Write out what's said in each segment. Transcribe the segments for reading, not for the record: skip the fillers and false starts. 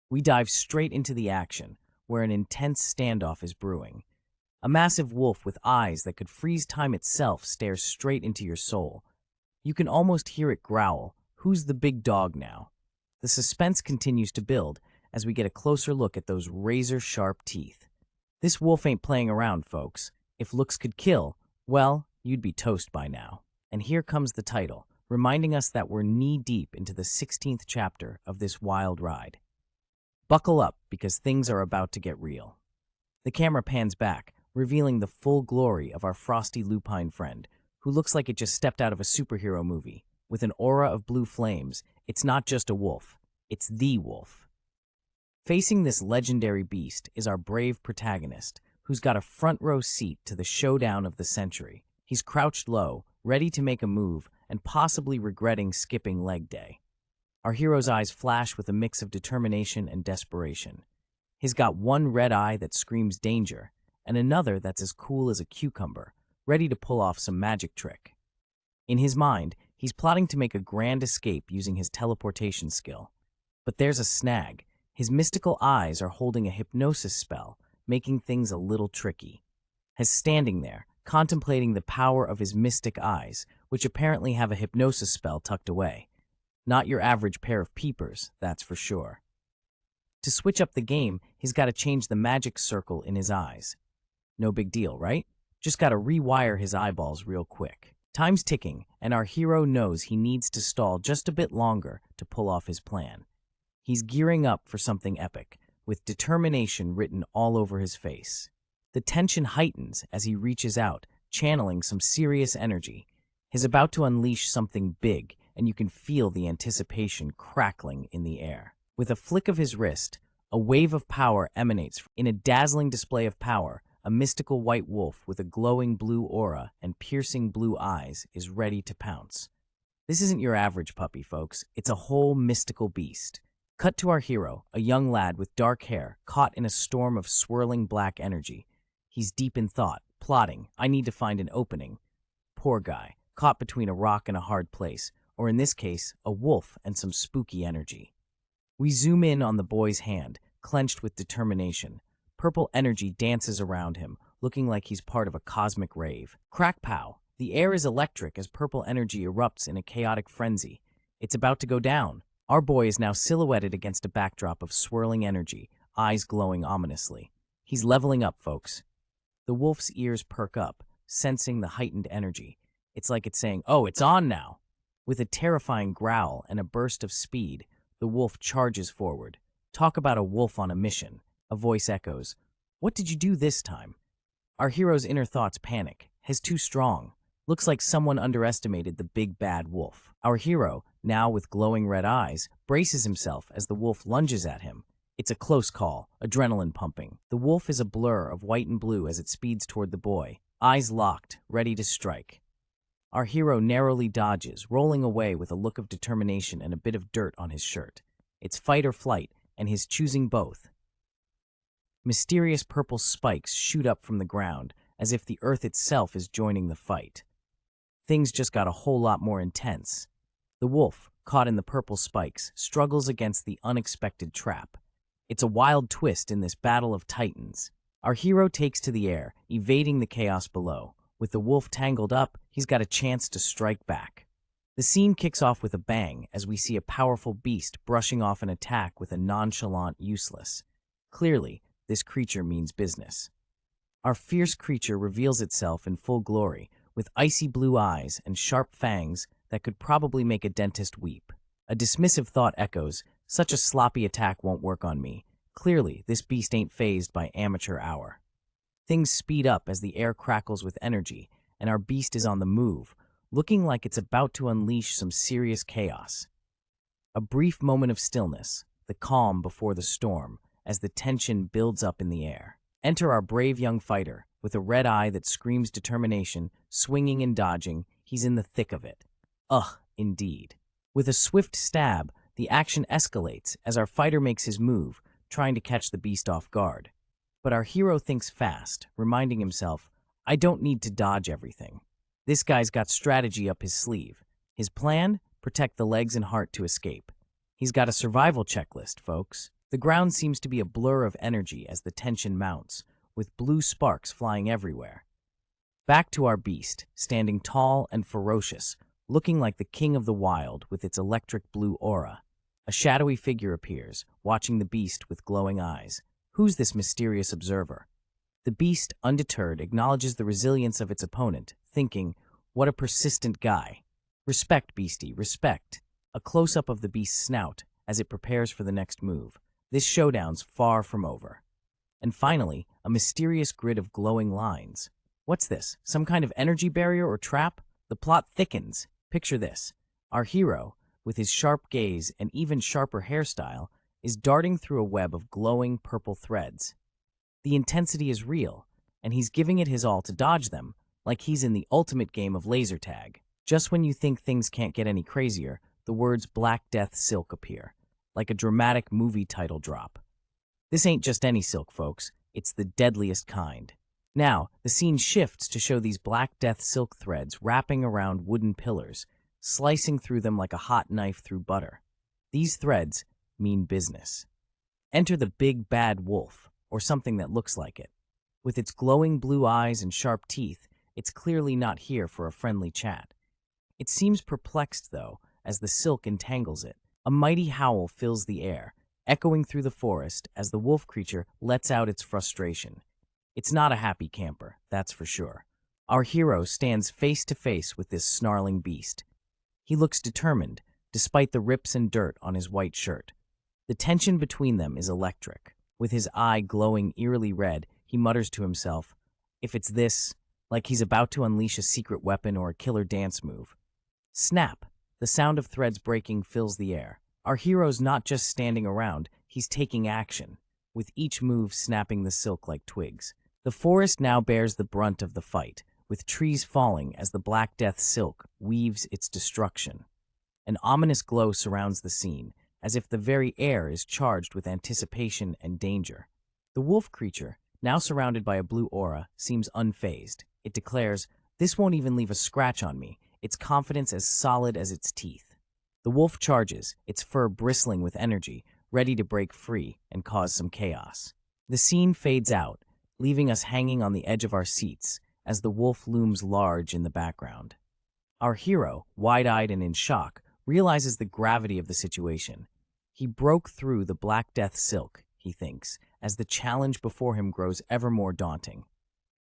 We dive straight into the action, where an intense standoff is brewing. A massive wolf with eyes that could freeze time itself stares straight into your soul. You can almost hear it growl, "Who's the big dog now?" The suspense continues to build as we get a closer look at those razor-sharp teeth. This wolf ain't playing around, folks. If looks could kill, well, you'd be toast by now. And here comes the title, reminding us that we're knee-deep into the 16th chapter of this wild ride. Buckle up, because things are about to get real. The camera pans back, revealing the full glory of our frosty lupine friend, who looks like it just stepped out of a superhero movie. With an aura of blue flames, it's not just a wolf, it's the wolf. Facing this legendary beast is our brave protagonist, who's got a front-row seat to the showdown of the century. He's crouched low, ready to make a move, and possibly regretting skipping leg day. Our hero's eyes flash with a mix of determination and desperation. He's got one red eye that screams danger, and another that's as cool as a cucumber, ready to pull off some magic trick. In his mind, he's plotting to make a grand escape using his teleportation skill. But there's a snag. His mystical eyes are holding a hypnosis spell, making things a little tricky. He's standing there, contemplating the power of his mystic eyes, which apparently have a hypnosis spell tucked away. Not your average pair of peepers, that's for sure. To switch up the game, he's got to change the magic circle in his eyes. No big deal, right? Just got to rewire his eyeballs real quick. Time's ticking, and our hero knows he needs to stall just a bit longer to pull off his plan. He's gearing up for something epic, with determination written all over his face. The tension heightens as he reaches out, channeling some serious energy. He's about to unleash something big, and you can feel the anticipation crackling in the air. With a flick of his wrist, a wave of power emanates. In a dazzling display of power, a mystical white wolf with a glowing blue aura and piercing blue eyes is ready to pounce. This isn't your average puppy, folks. It's a whole mystical beast. Cut to our hero, a young lad with dark hair, caught in a storm of swirling black energy. He's deep in thought, plotting, "I need to find an opening." Poor guy, caught between a rock and a hard place, or in this case, a wolf and some spooky energy. We zoom in on the boy's hand, clenched with determination. Purple energy dances around him, looking like he's part of a cosmic rave. Crack pow! The air is electric as purple energy erupts in a chaotic frenzy. It's about to go down. Our boy is now silhouetted against a backdrop of swirling energy, eyes glowing ominously. He's leveling up, folks. The wolf's ears perk up, sensing the heightened energy. It's like it's saying, "Oh, it's on now!" With a terrifying growl and a burst of speed, the wolf charges forward. Talk about a wolf on a mission. A voice echoes, "What did you do this time?" Our hero's inner thoughts panic. He's too strong. Looks like someone underestimated the big bad wolf. Our hero, now with glowing red eyes, braces himself as the wolf lunges at him. It's a close call, adrenaline pumping. The wolf is a blur of white and blue as it speeds toward the boy, eyes locked, ready to strike. Our hero narrowly dodges, rolling away with a look of determination and a bit of dirt on his shirt. It's fight or flight, and he's choosing both. Mysterious purple spikes shoot up from the ground, as if the earth itself is joining the fight. Things just got a whole lot more intense. The wolf, caught in the purple spikes, struggles against the unexpected trap. It's a wild twist in this battle of titans. Our hero takes to the air, evading the chaos below. With the wolf tangled up, he's got a chance to strike back. The scene kicks off with a bang as we see a powerful beast brushing off an attack with a nonchalant useless. Clearly, this creature means business. Our fierce creature reveals itself in full glory, with icy blue eyes and sharp fangs that could probably make a dentist weep. A dismissive thought echoes, "Such a sloppy attack won't work on me." Clearly, this beast ain't fazed by amateur hour. Things speed up as the air crackles with energy, and our beast is on the move, looking like it's about to unleash some serious chaos. A brief moment of stillness, the calm before the storm, as the tension builds up in the air. Enter our brave young fighter, with a red eye that screams determination, swinging and dodging. He's in the thick of it. Ugh, indeed. With a swift stab, the action escalates as our fighter makes his move, trying to catch the beast off guard. But our hero thinks fast, reminding himself, "I don't need to dodge everything." This guy's got strategy up his sleeve. His plan? Protect the legs and heart to escape. He's got a survival checklist, folks. The ground seems to be a blur of energy as the tension mounts, with blue sparks flying everywhere. Back to our beast, standing tall and ferocious, looking like the king of the wild with its electric blue aura. A shadowy figure appears, watching the beast with glowing eyes. Who's this mysterious observer? The beast, undeterred, acknowledges the resilience of its opponent, thinking, what a persistent guy. Respect, beastie, respect. A close-up of the beast's snout as it prepares for the next move. This showdown's far from over. And finally, a mysterious grid of glowing lines. What's this? Some kind of energy barrier or trap? The plot thickens. Picture this. Our hero, with his sharp gaze and even sharper hairstyle, is darting through a web of glowing purple threads. The intensity is real, and he's giving it his all to dodge them, like he's in the ultimate game of laser tag. Just when you think things can't get any crazier, the words Black Death Silk appear, like a dramatic movie title drop. This ain't just any silk, folks. It's the deadliest kind. Now, the scene shifts to show these Black Death silk threads wrapping around wooden pillars, slicing through them like a hot knife through butter. These threads mean business. Enter the big bad wolf, or something that looks like it. With its glowing blue eyes and sharp teeth, it's clearly not here for a friendly chat. It seems perplexed, though, as the silk entangles it. A mighty howl fills the air, echoing through the forest as the wolf creature lets out its frustration. It's not a happy camper, that's for sure. Our hero stands face to face with this snarling beast. He looks determined, despite the rips and dirt on his white shirt. The tension between them is electric. With his eye glowing eerily red, he mutters to himself, if it's this, like he's about to unleash a secret weapon or a killer dance move. Snap! The sound of threads breaking fills the air. Our hero's not just standing around, he's taking action, with each move snapping the silk like twigs. The forest now bears the brunt of the fight, with trees falling as the Black Death silk weaves its destruction. An ominous glow surrounds the scene, as if the very air is charged with anticipation and danger. The wolf creature, now surrounded by a blue aura, seems unfazed. It declares, this won't even leave a scratch on me, its confidence as solid as its teeth. The wolf charges, its fur bristling with energy, ready to break free and cause some chaos. The scene fades out, leaving us hanging on the edge of our seats as the wolf looms large in the background. Our hero, wide-eyed and in shock, realizes the gravity of the situation. He broke through the Black Death silk, he thinks, as the challenge before him grows ever more daunting.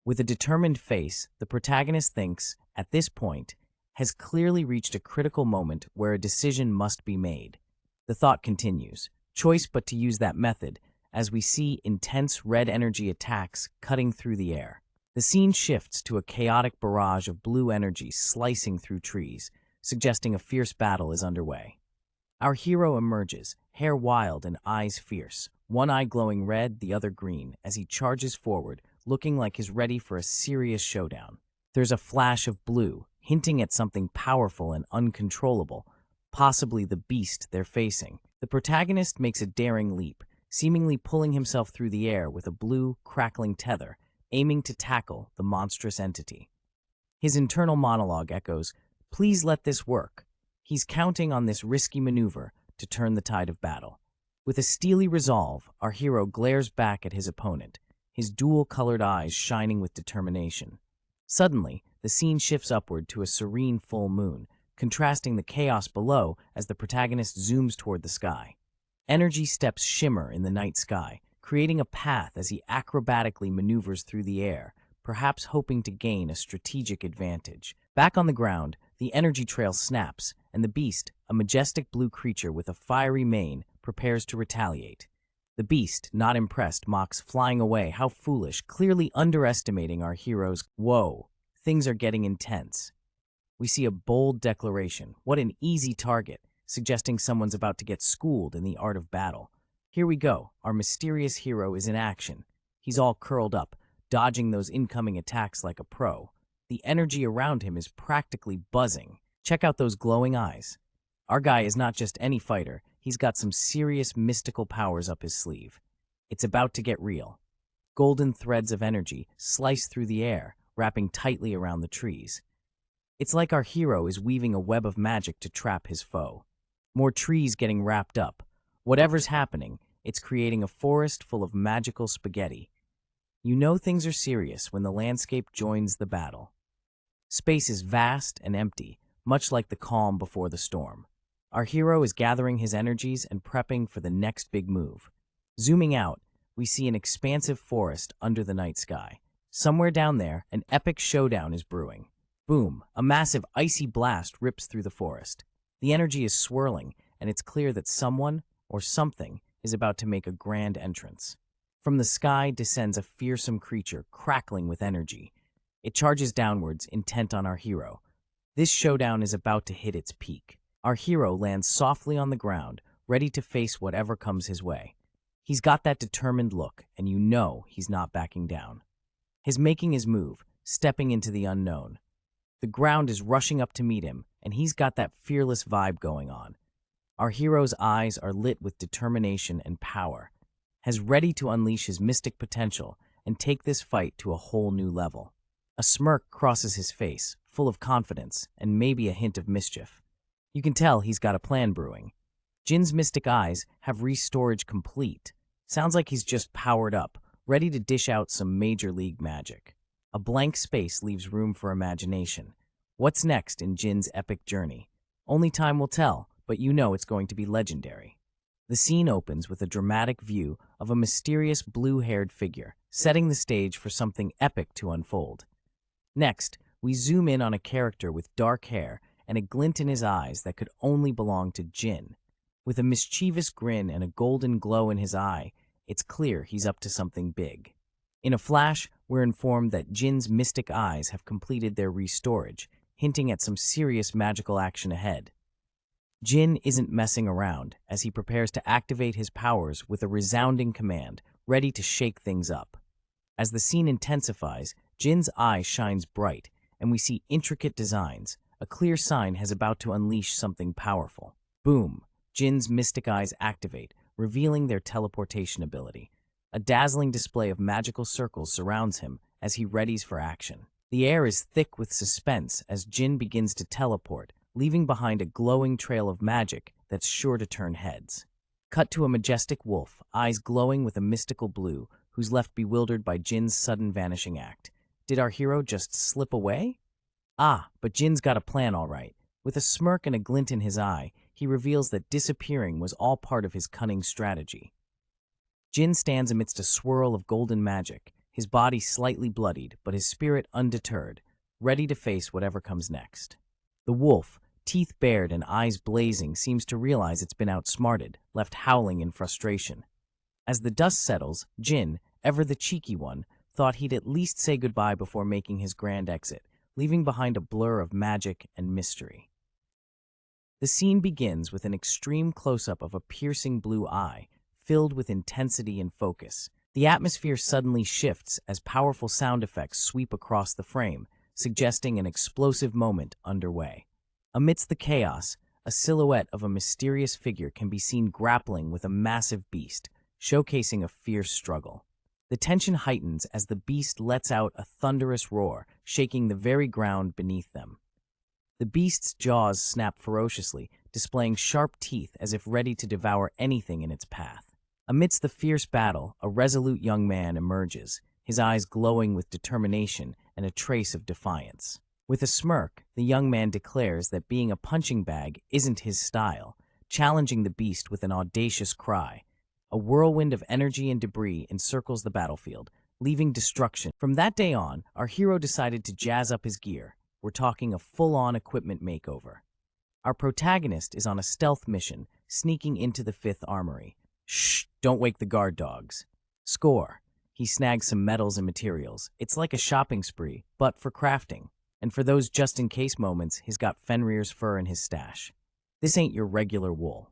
With a determined face, the protagonist thinks, at this point, has clearly reached a critical moment where a decision must be made. The thought continues, choice but to use that method, as we see intense red energy attacks cutting through the air. The scene shifts to a chaotic barrage of blue energy slicing through trees, suggesting a fierce battle is underway. Our hero emerges, hair wild and eyes fierce, one eye glowing red, the other green, as he charges forward, looking like he's ready for a serious showdown. There's a flash of blue, hinting at something powerful and uncontrollable, possibly the beast they're facing. The protagonist makes a daring leap, seemingly pulling himself through the air with a blue, crackling tether, aiming to tackle the monstrous entity. His internal monologue echoes, please let this work. He's counting on this risky maneuver to turn the tide of battle. With a steely resolve, our hero glares back at his opponent, his dual-colored eyes shining with determination. Suddenly, the scene shifts upward to a serene full moon, contrasting the chaos below as the protagonist zooms toward the sky. Energy steps shimmer in the night sky, creating a path as he acrobatically maneuvers through the air, perhaps hoping to gain a strategic advantage. Back on the ground, the energy trail snaps, and the beast, a majestic blue creature with a fiery mane, prepares to retaliate. The beast, not impressed, mocks, flying away. How foolish, clearly underestimating our hero's. Whoa, things are getting intense. We see a bold declaration. What an easy target, suggesting someone's about to get schooled in the art of battle. Here we go. Our mysterious hero is in action. He's all curled up, dodging those incoming attacks like a pro. The energy around him is practically buzzing. Check out those glowing eyes. Our guy is not just any fighter. He's got some serious mystical powers up his sleeve. It's about to get real. Golden threads of energy slice through the air, wrapping tightly around the trees. It's like our hero is weaving a web of magic to trap his foe. More trees getting wrapped up. Whatever's happening, It's creating a forest full of magical spaghetti. You know things are serious when the landscape joins the battle. Space is vast and empty, much like the calm before the storm. Our hero is gathering his energies and prepping for the next big move. Zooming out, we see an expansive forest under the night sky. Somewhere down there, an epic showdown is brewing. Boom, a massive icy blast rips through the forest. The energy is swirling, and it's clear that someone, or something, is about to make a grand entrance. From the sky descends a fearsome creature, crackling with energy. It charges downwards, intent on our hero. This showdown is about to hit its peak. Our hero lands softly on the ground, ready to face whatever comes his way. He's got that determined look, and you know he's not backing down. He's making his move, stepping into the unknown. The ground is rushing up to meet him, and he's got that fearless vibe going on. Our hero's eyes are lit with determination and power, as ready to unleash his mystic potential and take this fight to a whole new level. A smirk crosses his face, full of confidence and maybe a hint of mischief. You can tell he's got a plan brewing. Jin's mystic eyes have restorage complete. Sounds like he's just powered up, ready to dish out some major league magic. A blank space leaves room for imagination. What's next in Jin's epic journey? Only time will tell, but you know it's going to be legendary. The scene opens with a dramatic view of a mysterious blue-haired figure, setting the stage for something epic to unfold. Next, we zoom in on a character with dark hair and a glint in his eyes that could only belong to Jin. With a mischievous grin and a golden glow in his eye, it's clear he's up to something big. In a flash, we're informed that Jin's mystic eyes have completed their restorage, hinting at some serious magical action ahead. Jin isn't messing around as he prepares to activate his powers with a resounding command, ready to shake things up. As the scene intensifies, Jin's eye shines bright, and we see intricate designs, a clear sign he's about to unleash something powerful. Boom! Jin's mystic eyes activate, revealing their teleportation ability. A dazzling display of magical circles surrounds him as he readies for action. The air is thick with suspense as Jin begins to teleport, leaving behind a glowing trail of magic that's sure to turn heads. Cut to a majestic wolf, eyes glowing with a mystical blue, who's left bewildered by Jin's sudden vanishing act. Did our hero just slip away? Ah, but Jin's got a plan all right. With a smirk and a glint in his eye, he reveals that disappearing was all part of his cunning strategy. Jin stands amidst a swirl of golden magic, his body slightly bloodied, but his spirit undeterred, ready to face whatever comes next. The wolf, teeth bared and eyes blazing, seems to realize it's been outsmarted, left howling in frustration. As the dust settles, Jin, ever the cheeky one, thought he'd at least say goodbye before making his grand exit, leaving behind a blur of magic and mystery. The scene begins with an extreme close-up of a piercing blue eye, filled with intensity and focus. The atmosphere suddenly shifts as powerful sound effects sweep across the frame, suggesting an explosive moment underway. Amidst the chaos, a silhouette of a mysterious figure can be seen grappling with a massive beast, showcasing a fierce struggle. The tension heightens as the beast lets out a thunderous roar, shaking the very ground beneath them. The beast's jaws snap ferociously, displaying sharp teeth as if ready to devour anything in its path. Amidst the fierce battle, a resolute young man emerges, his eyes glowing with determination and a trace of defiance. With a smirk, the young man declares that being a punching bag isn't his style, challenging the beast with an audacious cry. A whirlwind of energy and debris encircles the battlefield, leaving destruction. From that day on, our hero decided to jazz up his gear. We're talking a full-on equipment makeover. Our protagonist is on a stealth mission, sneaking into the 5th Armory. Shh, don't wake the guard dogs. Score. He snags some metals and materials. It's like a shopping spree, but for crafting. And for those just-in-case moments, he's got Fenrir's fur in his stash. This ain't your regular wool.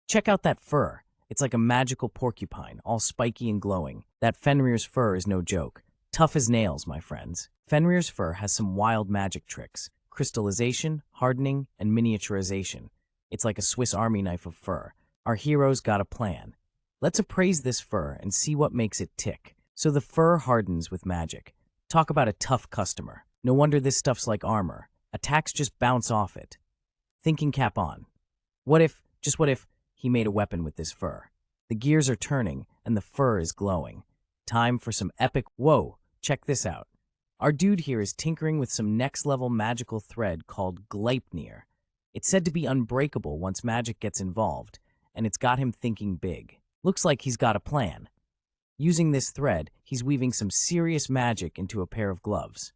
Check out that fur. It's like a magical porcupine, all spiky and glowing. That Fenrir's fur is no joke. Tough as nails, my friends. Fenrir's fur has some wild magic tricks. Crystallization, hardening, and miniaturization. It's like a Swiss Army knife of fur. Our hero's got a plan. Let's appraise this fur and see what makes it tick. So the fur hardens with magic. Talk about a tough customer. No wonder this stuff's like armor. Attacks just bounce off it. Thinking cap on. What if, just what if, he made a weapon with this fur? The gears are turning, and the fur is glowing. Time for some epic— Whoa, check this out. Our dude here is tinkering with some next-level magical thread called Gleipnir. It's said to be unbreakable once magic gets involved, and it's got him thinking big. Looks like he's got a plan. Using this thread, he's weaving some serious magic into a pair of gloves.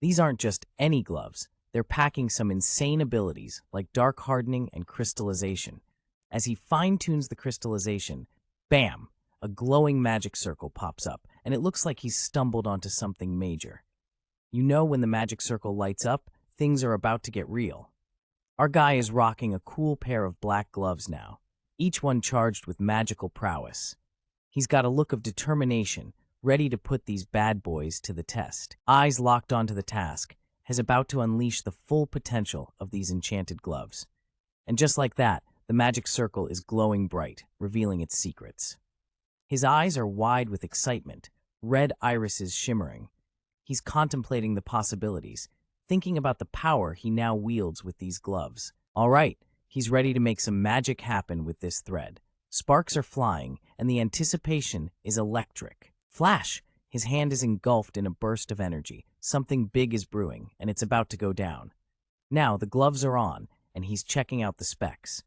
These aren't just any gloves. They're packing some insane abilities like dark hardening and crystallization. As he fine-tunes the crystallization, bam! A glowing magic circle pops up, and it looks like he's stumbled onto something major. You know when the magic circle lights up, things are about to get real. Our guy is rocking a cool pair of black gloves now, each one charged with magical prowess. He's got a look of determination, ready to put these bad boys to the test. Eyes locked onto the task, is about to unleash the full potential of these enchanted gloves. And just like that, the magic circle is glowing bright, revealing its secrets. His eyes are wide with excitement, red irises shimmering. He's contemplating the possibilities, thinking about the power he now wields with these gloves. All right, he's ready to make some magic happen with this thread. Sparks are flying, and the anticipation is electric. Flash! His hand is engulfed in a burst of energy. Something big is brewing, and it's about to go down. Now, the gloves are on, and he's checking out the specs.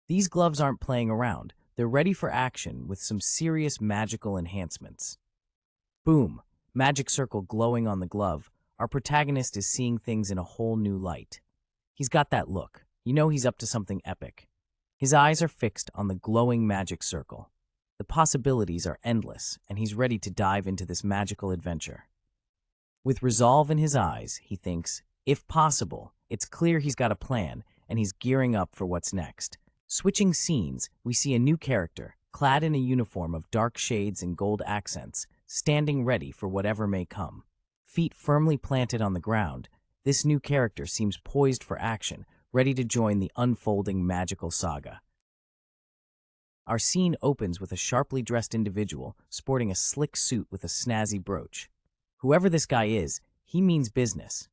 These gloves aren't playing around. They're ready for action with some serious magical enhancements. Boom! Magic circle glowing on the glove. Our protagonist is seeing things in a whole new light. He's got that look. You know he's up to something epic. His eyes are fixed on the glowing magic circle. The possibilities are endless, and he's ready to dive into this magical adventure. With resolve in his eyes, he thinks, if possible, it's clear he's got a plan, and he's gearing up for what's next. Switching scenes, we see a new character, clad in a uniform of dark shades and gold accents, standing ready for whatever may come. Feet firmly planted on the ground, this new character seems poised for action, ready to join the unfolding magical saga. Our scene opens with a sharply dressed individual sporting a slick suit with a snazzy brooch. Whoever this guy is, he means business.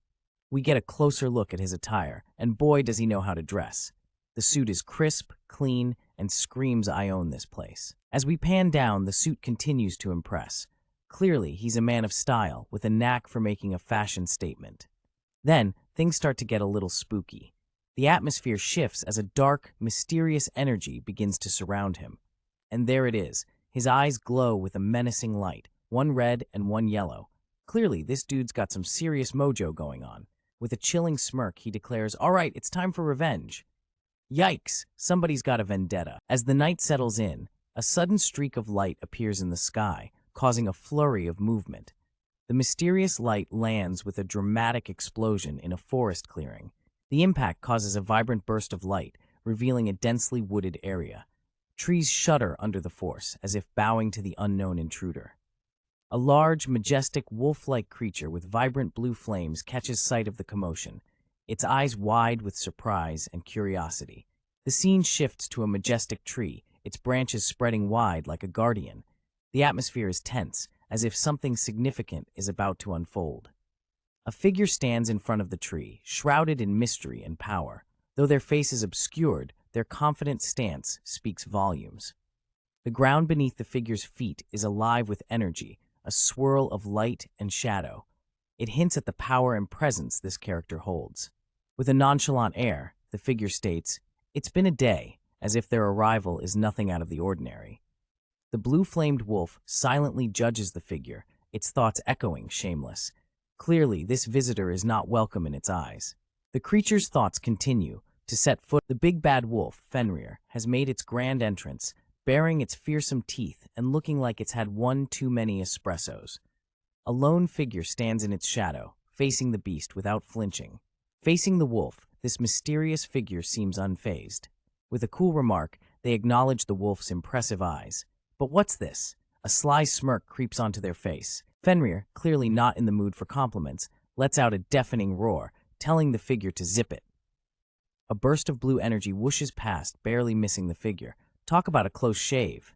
We get a closer look at his attire, and boy does he know how to dress. The suit is crisp, clean, and screams I own this place. As we pan down, the suit continues to impress. Clearly, he's a man of style, with a knack for making a fashion statement. Then, things start to get a little spooky. The atmosphere shifts as a dark, mysterious energy begins to surround him. And there it is. His eyes glow with a menacing light, one red and one yellow. Clearly, this dude's got some serious mojo going on. With a chilling smirk, he declares, "All right, it's time for revenge." Yikes! Somebody's got a vendetta. As the night settles in, a sudden streak of light appears in the sky, causing a flurry of movement. The mysterious light lands with a dramatic explosion in a forest clearing. The impact causes a vibrant burst of light, revealing a densely wooded area. Trees shudder under the force, as if bowing to the unknown intruder. A large, majestic, wolf-like creature with vibrant blue flames catches sight of the commotion, its eyes wide with surprise and curiosity. The scene shifts to a majestic tree, its branches spreading wide like a guardian. The atmosphere is tense, as if something significant is about to unfold. A figure stands in front of the tree, shrouded in mystery and power. Though their face is obscured, their confident stance speaks volumes. The ground beneath the figure's feet is alive with energy, a swirl of light and shadow. It hints at the power and presence this character holds. With a nonchalant air, the figure states, "It's been a day," as if their arrival is nothing out of the ordinary. The blue-flamed wolf silently judges the figure, its thoughts echoing shameless. Clearly, this visitor is not welcome in its eyes. The creature's thoughts continue. To set foot, the big bad wolf, Fenrir, has made its grand entrance, baring its fearsome teeth and looking like it's had one too many espressos. A lone figure stands in its shadow, facing the beast without flinching. Facing the wolf, this mysterious figure seems unfazed. With a cool remark, they acknowledge the wolf's impressive eyes. But what's this? A sly smirk creeps onto their face. Fenrir, clearly not in the mood for compliments, lets out a deafening roar, telling the figure to zip it. A burst of blue energy whooshes past, barely missing the figure. Talk about a close shave.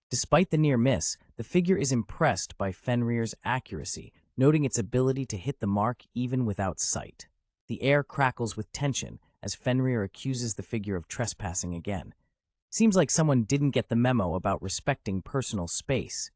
Despite the near miss, the figure is impressed by Fenrir's accuracy, noting its ability to hit the mark even without sight. The air crackles with tension as Fenrir accuses the figure of trespassing again. Seems like someone didn't get the memo about respecting personal space.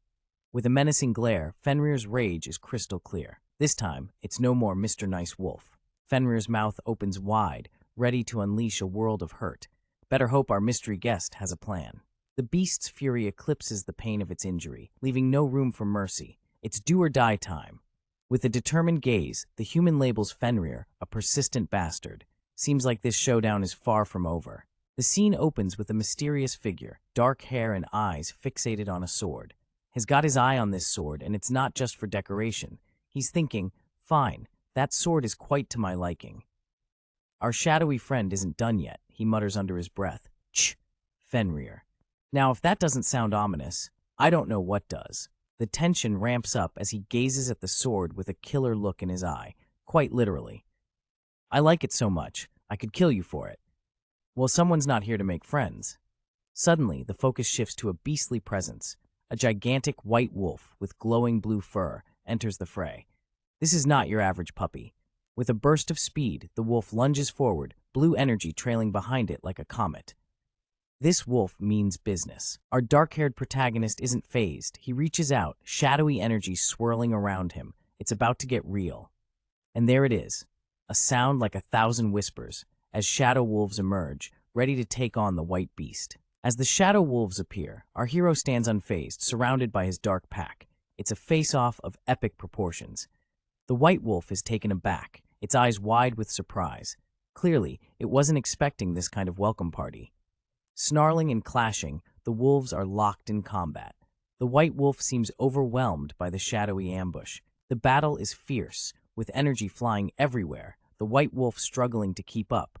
With a menacing glare, Fenrir's rage is crystal clear. This time, it's no more Mr. Nice Wolf. Fenrir's mouth opens wide, ready to unleash a world of hurt. Better hope our mystery guest has a plan. The beast's fury eclipses the pain of its injury, leaving no room for mercy. It's do or die time. With a determined gaze, the human labels Fenrir a persistent bastard. Seems like this showdown is far from over. The scene opens with a mysterious figure, dark hair and eyes fixated on a sword. Has got his eye on this sword, and it's not just for decoration. He's thinking, fine, that sword is quite to my liking. Our shadowy friend isn't done yet, he mutters under his breath. Ch, Fenrir. Now, if that doesn't sound ominous, I don't know what does. The tension ramps up as he gazes at the sword with a killer look in his eye, quite literally. I like it so much, I could kill you for it. Well, someone's not here to make friends. Suddenly, the focus shifts to a beastly presence. A gigantic white wolf with glowing blue fur enters the fray. This is not your average puppy. With a burst of speed, the wolf lunges forward, blue energy trailing behind it like a comet. This wolf means business. Our dark-haired protagonist isn't fazed. He reaches out, shadowy energy swirling around him. It's about to get real. And there it is, a sound like 1,000 whispers, as shadow wolves emerge, ready to take on the white beast. As the shadow wolves appear, our hero stands unfazed, surrounded by his dark pack. It's a face-off of epic proportions. The white wolf is taken aback, its eyes wide with surprise. Clearly, it wasn't expecting this kind of welcome party. Snarling and clashing, the wolves are locked in combat. The white wolf seems overwhelmed by the shadowy ambush. The battle is fierce, with energy flying everywhere, the white wolf struggling to keep up.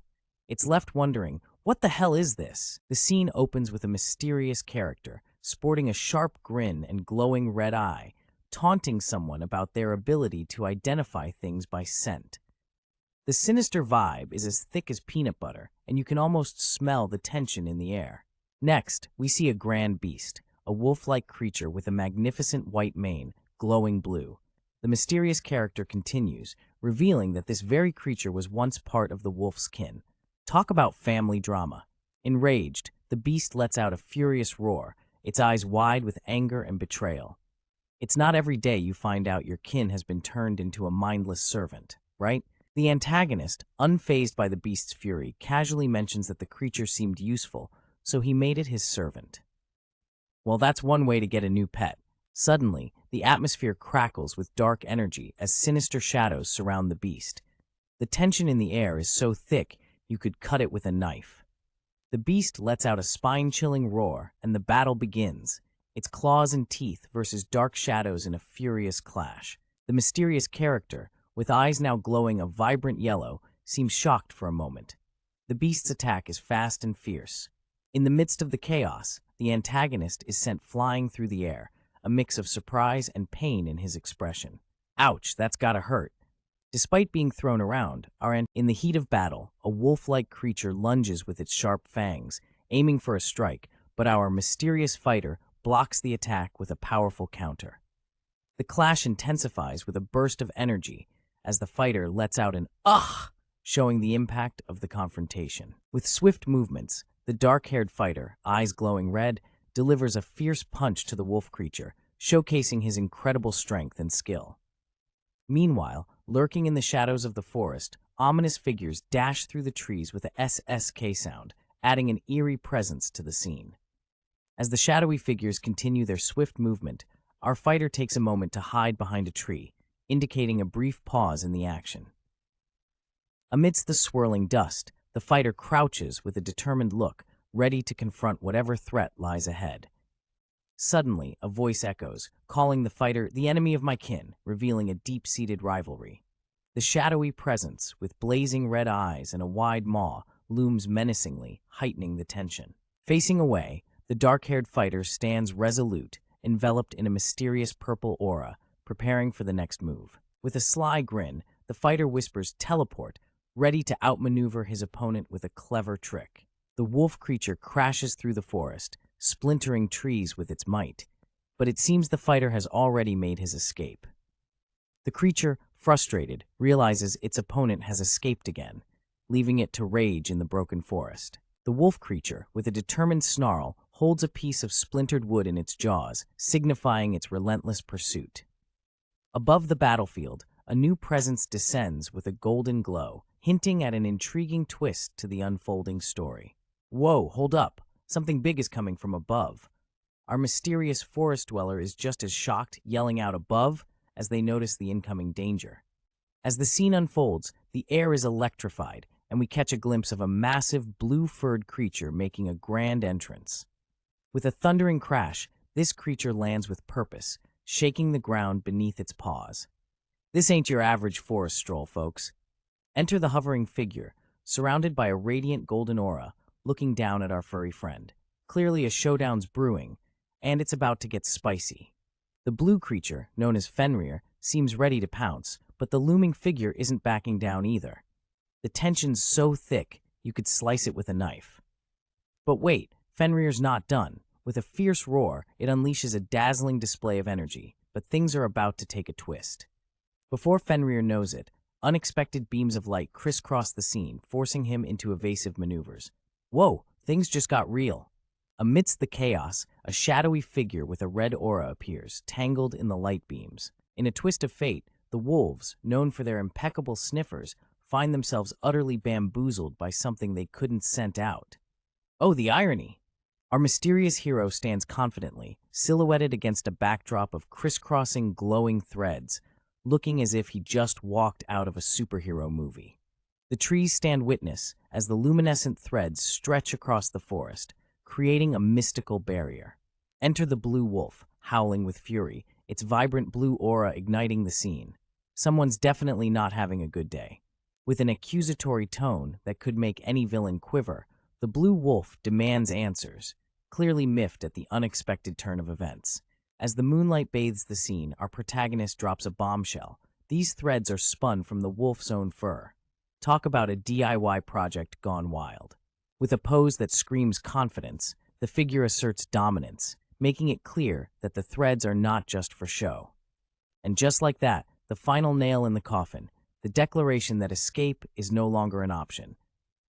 It's left wondering, what the hell is this? The scene opens with a mysterious character, sporting a sharp grin and glowing red eye, taunting someone about their ability to identify things by scent. The sinister vibe is as thick as peanut butter, and you can almost smell the tension in the air. Next, we see a grand beast, a wolf-like creature with a magnificent white mane, glowing blue. The mysterious character continues, revealing that this very creature was once part of the wolf's kin. Talk about family drama. Enraged, the beast lets out a furious roar, its eyes wide with anger and betrayal. It's not every day you find out your kin has been turned into a mindless servant, right? The antagonist, unfazed by the beast's fury, casually mentions that the creature seemed useful, so he made it his servant. Well, that's one way to get a new pet. Suddenly, the atmosphere crackles with dark energy as sinister shadows surround the beast. The tension in the air is so thick you could cut it with a knife. The beast lets out a spine-chilling roar, and the battle begins, its claws and teeth versus dark shadows in a furious clash. The mysterious character, with eyes now glowing a vibrant yellow, seems shocked for a moment. The beast's attack is fast and fierce. In the midst of the chaos, the antagonist is sent flying through the air, a mix of surprise and pain in his expression. Ouch, that's gotta hurt. Despite being thrown around, in the heat of battle, a wolf-like creature lunges with its sharp fangs, aiming for a strike, but our mysterious fighter blocks the attack with a powerful counter. The clash intensifies with a burst of energy, as the fighter lets out an "ugh," showing the impact of the confrontation. With swift movements, the dark-haired fighter, eyes glowing red, delivers a fierce punch to the wolf creature, showcasing his incredible strength and skill. Meanwhile, lurking in the shadows of the forest, ominous figures dash through the trees with a SSK sound, adding an eerie presence to the scene. As the shadowy figures continue their swift movement, our fighter takes a moment to hide behind a tree, indicating a brief pause in the action. Amidst the swirling dust, the fighter crouches with a determined look, ready to confront whatever threat lies ahead. Suddenly, a voice echoes, calling the fighter the enemy of my kin, revealing a deep-seated rivalry. The shadowy presence, with blazing red eyes and a wide maw, looms menacingly, heightening the tension. Facing away, the dark-haired fighter stands resolute, enveloped in a mysterious purple aura, preparing for the next move. With a sly grin, the fighter whispers teleport, ready to outmaneuver his opponent with a clever trick. The wolf creature crashes through the forest, splintering trees with its might, but it seems the fighter has already made his escape. The creature, frustrated, realizes its opponent has escaped again, leaving it to rage in the broken forest. The wolf creature, with a determined snarl, holds a piece of splintered wood in its jaws, signifying its relentless pursuit. Above the battlefield, a new presence descends with a golden glow, hinting at an intriguing twist to the unfolding story. Whoa, hold up. Something big is coming from above. Our mysterious forest dweller is just as shocked, yelling out above, as they notice the incoming danger. As the scene unfolds, the air is electrified, and we catch a glimpse of a massive blue-furred creature making a grand entrance. With a thundering crash, this creature lands with purpose, shaking the ground beneath its paws. This ain't your average forest stroll, folks. Enter the hovering figure, surrounded by a radiant golden aura, looking down at our furry friend. Clearly a showdown's brewing, and it's about to get spicy. The blue creature, known as Fenrir, seems ready to pounce, but the looming figure isn't backing down either. The tension's so thick, you could slice it with a knife. But wait, Fenrir's not done. With a fierce roar, it unleashes a dazzling display of energy, but things are about to take a twist. Before Fenrir knows it, unexpected beams of light crisscross the scene, forcing him into evasive maneuvers. Whoa, things just got real. Amidst the chaos, a shadowy figure with a red aura appears, tangled in the light beams. In a twist of fate, the wolves, known for their impeccable sniffers, find themselves utterly bamboozled by something they couldn't scent out. Oh, the irony! Our mysterious hero stands confidently, silhouetted against a backdrop of crisscrossing, glowing threads, looking as if he just walked out of a superhero movie. The trees stand witness as the luminescent threads stretch across the forest, creating a mystical barrier. Enter the blue wolf, howling with fury, its vibrant blue aura igniting the scene. Someone's definitely not having a good day. With an accusatory tone that could make any villain quiver, the blue wolf demands answers, clearly miffed at the unexpected turn of events. As the moonlight bathes the scene, our protagonist drops a bombshell. These threads are spun from the wolf's own fur. Talk about a DIY project gone wild. With a pose that screams confidence, the figure asserts dominance, making it clear that the threads are not just for show. And just like that, the final nail in the coffin, the declaration that escape is no longer an option.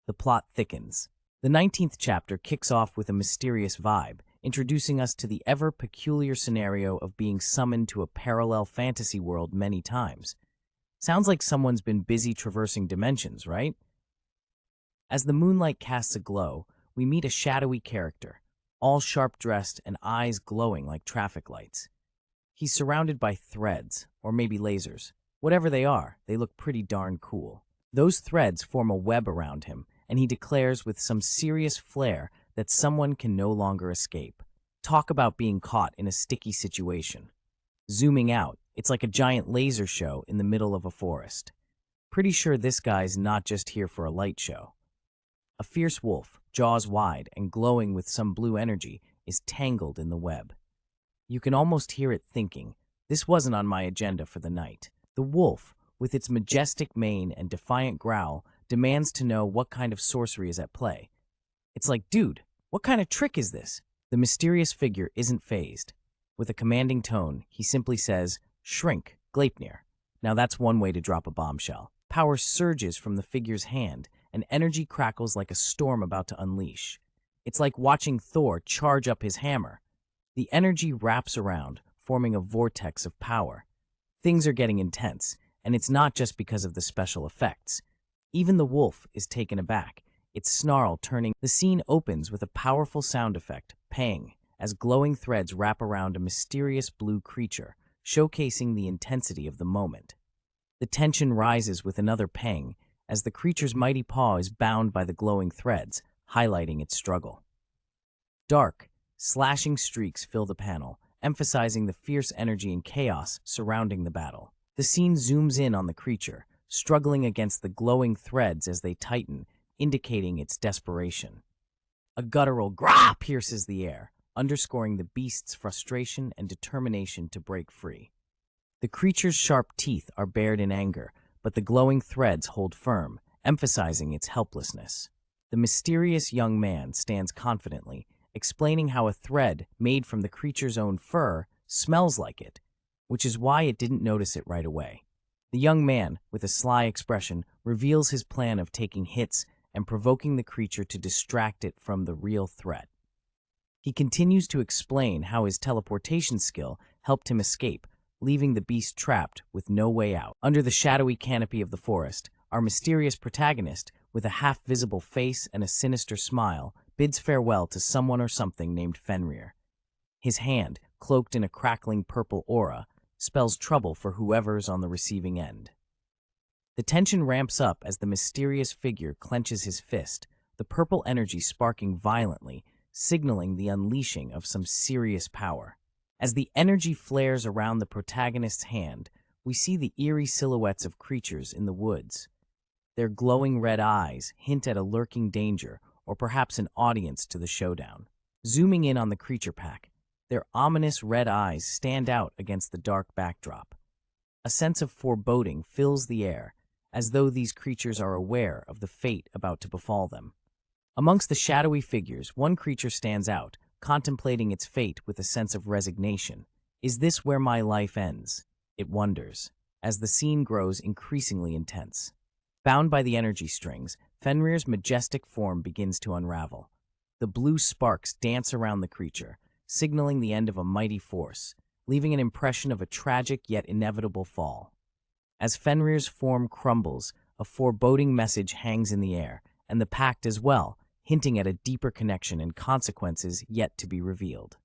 The plot thickens. The 19th chapter kicks off with a mysterious vibe, introducing us to the ever-peculiar scenario of being summoned to a parallel fantasy world many times. Sounds like someone's been busy traversing dimensions, right? As the moonlight casts a glow, we meet a shadowy character, all sharp-dressed and eyes glowing like traffic lights. He's surrounded by threads, or maybe lasers. Whatever they are, they look pretty darn cool. Those threads form a web around him, and he declares with some serious flair that someone can no longer escape. Talk about being caught in a sticky situation. Zooming out, it's like a giant laser show in the middle of a forest. Pretty sure this guy's not just here for a light show. A fierce wolf, jaws wide and glowing with some blue energy, is tangled in the web. You can almost hear it thinking, this wasn't on my agenda for the night. The wolf, with its majestic mane and defiant growl, demands to know what kind of sorcery is at play. It's like, dude, what kind of trick is this? The mysterious figure isn't fazed. With a commanding tone, he simply says, shrink, Gleipnir. Now that's one way to drop a bombshell. Power surges from the figure's hand, and energy crackles like a storm about to unleash. It's like watching Thor charge up his hammer. The energy wraps around, forming a vortex of power. Things are getting intense, and it's not just because of the special effects. Even the wolf is taken aback, its snarl turning. The scene opens with a powerful sound effect, pang, as glowing threads wrap around a mysterious blue creature, showcasing the intensity of the moment. The tension rises with another pang, as the creature's mighty paw is bound by the glowing threads, highlighting its struggle. Dark, slashing streaks fill the panel, emphasizing the fierce energy and chaos surrounding the battle. The scene zooms in on the creature, struggling against the glowing threads as they tighten, indicating its desperation. A guttural grah pierces the air, underscoring the beast's frustration and determination to break free. The creature's sharp teeth are bared in anger, but the glowing threads hold firm, emphasizing its helplessness. The mysterious young man stands confidently, explaining how a thread made from the creature's own fur smells like it, which is why it didn't notice it right away. The young man, with a sly expression, reveals his plan of taking hits and provoking the creature to distract it from the real threat. He continues to explain how his teleportation skill helped him escape, leaving the beast trapped with no way out. Under the shadowy canopy of the forest, our mysterious protagonist, with a half-visible face and a sinister smile, bids farewell to someone or something named Fenrir. His hand, cloaked in a crackling purple aura, spells trouble for whoever's on the receiving end. The tension ramps up as the mysterious figure clenches his fist, the purple energy sparking violently, signaling the unleashing of some serious power. As the energy flares around the protagonist's hand, we see the eerie silhouettes of creatures in the woods. Their glowing red eyes hint at a lurking danger or perhaps an audience to the showdown. Zooming in on the creature pack, their ominous red eyes stand out against the dark backdrop. A sense of foreboding fills the air, as though these creatures are aware of the fate about to befall them. Amongst the shadowy figures, one creature stands out, contemplating its fate with a sense of resignation. Is this where my life ends? It wonders, as the scene grows increasingly intense. Bound by the energy strings, Fenrir's majestic form begins to unravel. The blue sparks dance around the creature, signaling the end of a mighty force, leaving an impression of a tragic yet inevitable fall. As Fenrir's form crumbles, a foreboding message hangs in the air, and the pact as well, hinting at a deeper connection and consequences yet to be revealed.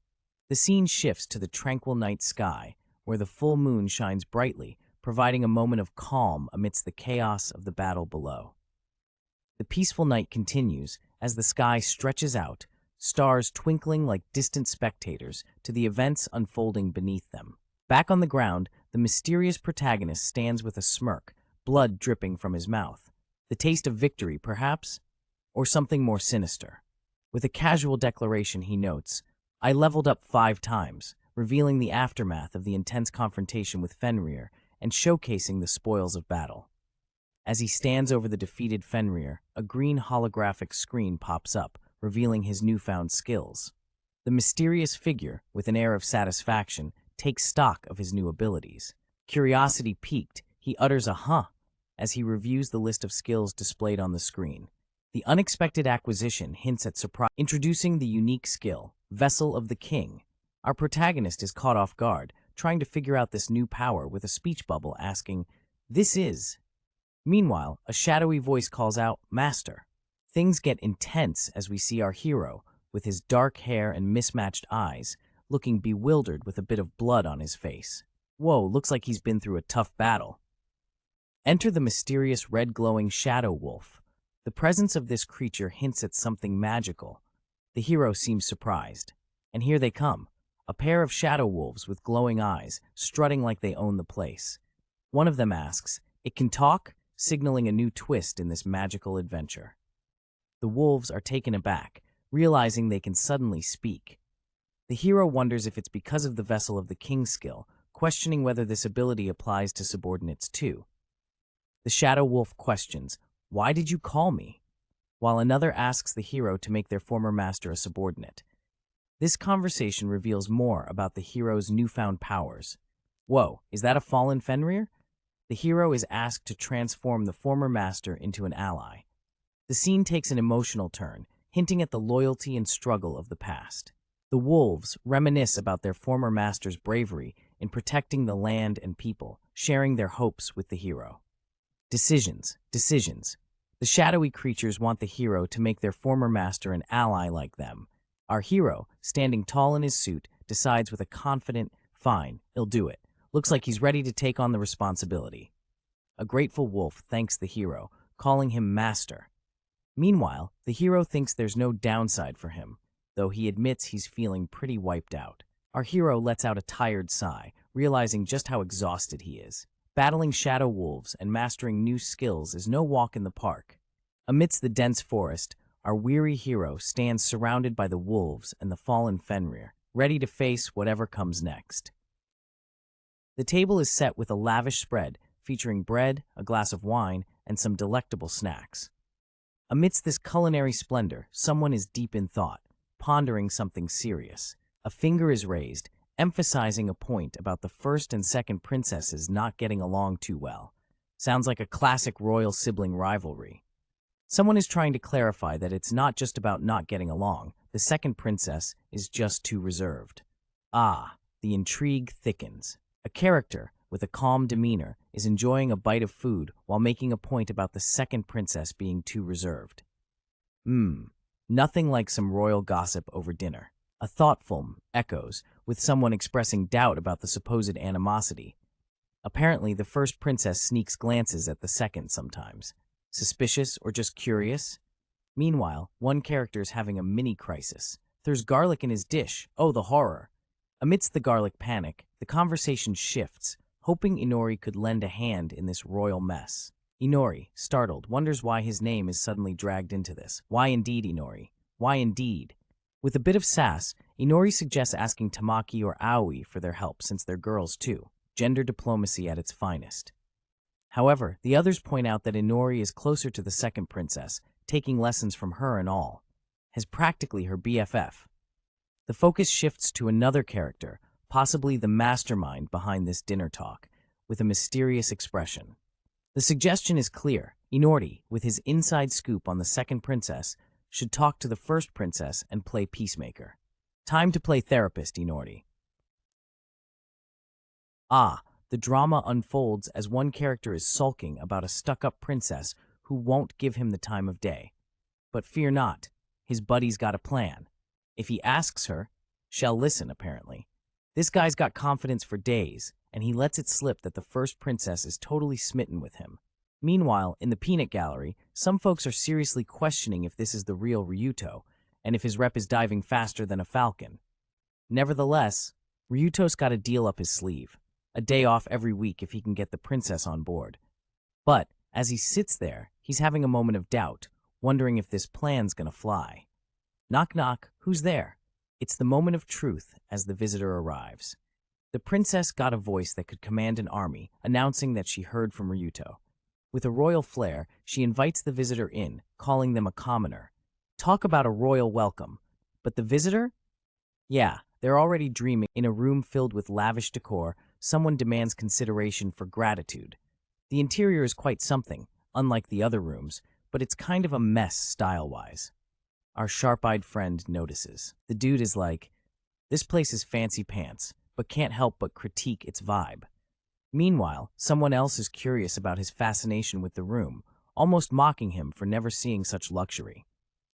The scene shifts to the tranquil night sky, where the full moon shines brightly, providing a moment of calm amidst the chaos of the battle below. The peaceful night continues as the sky stretches out, stars twinkling like distant spectators to the events unfolding beneath them. Back on the ground, the mysterious protagonist stands with a smirk, blood dripping from his mouth. The taste of victory, perhaps? Or something more sinister. With a casual declaration, he notes, "I leveled up 5 times," revealing the aftermath of the intense confrontation with Fenrir and showcasing the spoils of battle. As he stands over the defeated Fenrir, a green holographic screen pops up, revealing his newfound skills. The mysterious figure, with an air of satisfaction, takes stock of his new abilities. Curiosity piqued, he utters a "huh" as he reviews the list of skills displayed on the screen. The unexpected acquisition hints at surprise. Introducing the unique skill, Vessel of the King. Our protagonist is caught off guard, trying to figure out this new power with a speech bubble asking, "This is..." Meanwhile, a shadowy voice calls out, "Master." Things get intense as we see our hero, with his dark hair and mismatched eyes, looking bewildered with a bit of blood on his face. Whoa, looks like he's been through a tough battle. Enter the mysterious red glowing shadow wolf. The presence of this creature hints at something magical. The hero seems surprised. And here they come, a pair of shadow wolves with glowing eyes, strutting like they own the place. One of them asks, "It can talk?" signaling a new twist in this magical adventure. The wolves are taken aback, realizing they can suddenly speak. The hero wonders if it's because of the Vessel of the King skill, questioning whether this ability applies to subordinates too. The shadow wolf questions, "Why did you call me?" while another asks the hero to make their former master a subordinate. This conversation reveals more about the hero's newfound powers. Whoa, is that a fallen Fenrir? The hero is asked to transform the former master into an ally. The scene takes an emotional turn, hinting at the loyalty and struggle of the past. The wolves reminisce about their former master's bravery in protecting the land and people, sharing their hopes with the hero. Decisions. The shadowy creatures want the hero to make their former master an ally like them. Our hero, standing tall in his suit, decides with a confident, "Fine, he'll do it." Looks like he's ready to take on the responsibility. A grateful wolf thanks the hero, calling him master. Meanwhile, the hero thinks there's no downside for him, though he admits he's feeling pretty wiped out. Our hero lets out a tired sigh, realizing just how exhausted he is. Battling shadow wolves and mastering new skills is no walk in the park. Amidst the dense forest, our weary hero stands surrounded by the wolves and the fallen Fenrir, ready to face whatever comes next. The table is set with a lavish spread, featuring bread, a glass of wine, and some delectable snacks. Amidst this culinary splendor, someone is deep in thought, pondering something serious. A finger is raised, emphasizing a point about the first and second princesses not getting along too well. Sounds like a classic royal sibling rivalry. Someone is trying to clarify that it's not just about not getting along. The second princess is just too reserved. Ah, the intrigue thickens. A character with a calm demeanor is enjoying a bite of food while making a point about the second princess being too reserved. Nothing like some royal gossip over dinner. A thoughtful echoes, with someone expressing doubt about the supposed animosity. Apparently, the first princess sneaks glances at the second sometimes. Suspicious or just curious? Meanwhile, one character is having a mini crisis. There's garlic in his dish. Oh, the horror. Amidst the garlic panic, the conversation shifts, hoping Inori could lend a hand in this royal mess. Inori, startled, wonders why his name is suddenly dragged into this. Why indeed, Inori? Why indeed? With a bit of sass, Inori suggests asking Tamaki or Aoi for their help since they're girls too. Gender diplomacy at its finest. However, the others point out that Inori is closer to the second princess, taking lessons from her and all, has practically her BFF. The focus shifts to another character, possibly the mastermind behind this dinner talk, with a mysterious expression. The suggestion is clear. Inori, with his inside scoop on the second princess, should talk to the first princess and play peacemaker. Time to play therapist, Inori. The drama unfolds as one character is sulking about a stuck-up princess who won't give him the time of day. But fear not, his buddy's got a plan. If he asks her, she'll listen, apparently. This guy's got confidence for days, and he lets it slip that the first princess is totally smitten with him. Meanwhile, in the peanut gallery, some folks are seriously questioning if this is the real Ryuto, and if his rep is diving faster than a falcon. Nevertheless, Ryuto's got a deal up his sleeve. A day off every week if he can get the princess on board. But, as he sits there, he's having a moment of doubt, wondering if this plan's gonna fly. Knock knock, who's there? It's the moment of truth as the visitor arrives. The princess got a voice that could command an army, announcing that she heard from Ryuto. With a royal flair, she invites the visitor in, calling them a commoner. Talk about a royal welcome. But the visitor? Yeah, they're already dreaming. In a room filled with lavish decor, someone demands consideration for gratitude. The interior is quite something, unlike the other rooms, but it's kind of a mess style-wise. Our sharp-eyed friend notices. The dude is like, this place is fancy pants, but can't help but critique its vibe. Meanwhile, someone else is curious about his fascination with the room, almost mocking him for never seeing such luxury.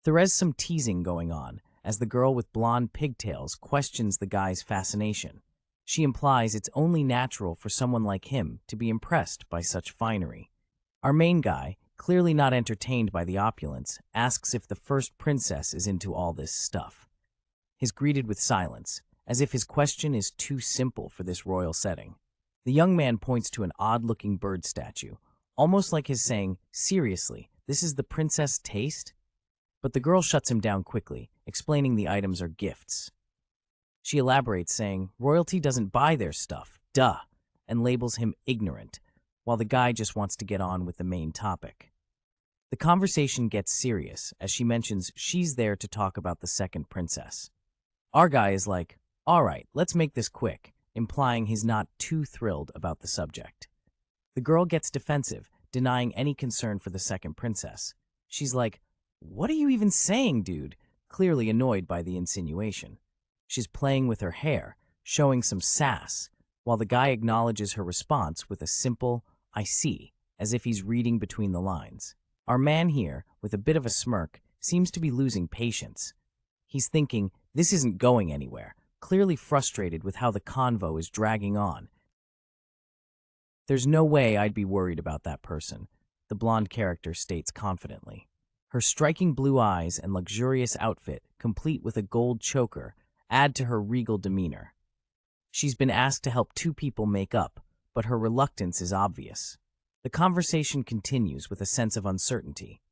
There's some teasing going on, as the girl with blonde pigtails questions the guy's fascination. She implies it's only natural for someone like him to be impressed by such finery. Our main guy, clearly not entertained by the opulence, asks if the first princess is into all this stuff. He's greeted with silence, as if his question is too simple for this royal setting. The young man points to an odd-looking bird statue, almost like his saying, seriously, this is the princess' taste? But the girl shuts him down quickly, explaining the items are gifts. She elaborates, saying, royalty doesn't buy their stuff, duh, and labels him ignorant, while the guy just wants to get on with the main topic. The conversation gets serious, as she mentions she's there to talk about the second princess. Our guy is like, all right, let's make this quick, implying he's not too thrilled about the subject. The girl gets defensive, denying any concern for the second princess. She's like, what are you even saying, dude? Clearly annoyed by the insinuation. She's playing with her hair, showing some sass, while the guy acknowledges her response with a simple, I see, as if he's reading between the lines. Our man here, with a bit of a smirk, seems to be losing patience. He's thinking, this isn't going anywhere, clearly frustrated with how the convo is dragging on. There's no way I'd be worried about that person, the blonde character states confidently. Her striking blue eyes and luxurious outfit, complete with a gold choker, add to her regal demeanor. She's been asked to help two people make up, but her reluctance is obvious. The conversation continues with a sense of uncertainty.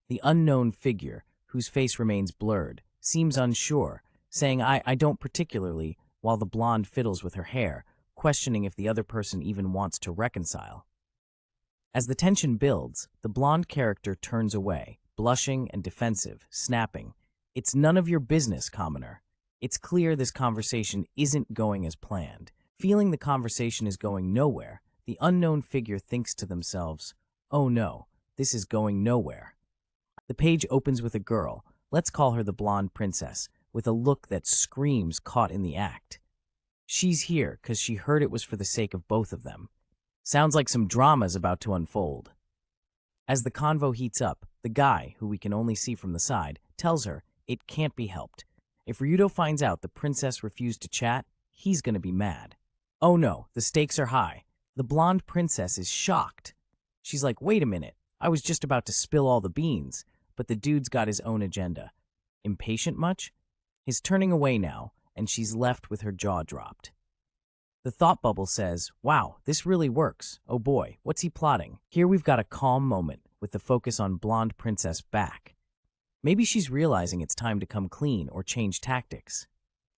The unknown figure, whose face remains blurred, seems unsure, saying, I don't particularly, while the blonde fiddles with her hair, questioning if the other person even wants to reconcile. As the tension builds, the blonde character turns away, blushing and defensive, snapping, it's none of your business, commoner. It's clear this conversation isn't going as planned. Feeling the conversation is going nowhere, the unknown figure thinks to themselves, oh no, this is going nowhere. The page opens with a girl, let's call her the blonde princess, with a look that screams caught in the act. She's here because she heard it was for the sake of both of them. Sounds like some drama's about to unfold. As the convo heats up, the guy, who we can only see from the side, tells her it can't be helped. If Ryudo finds out the princess refused to chat, he's gonna be mad. Oh no, the stakes are high. The blonde princess is shocked. She's like, wait a minute, I was just about to spill all the beans, but the dude's got his own agenda. Impatient much? He's turning away now, and she's left with her jaw dropped. The thought bubble says, wow, this really works. Oh boy, what's he plotting? Here we've got a calm moment with the focus on blonde princess back. Maybe she's realizing it's time to come clean or change tactics.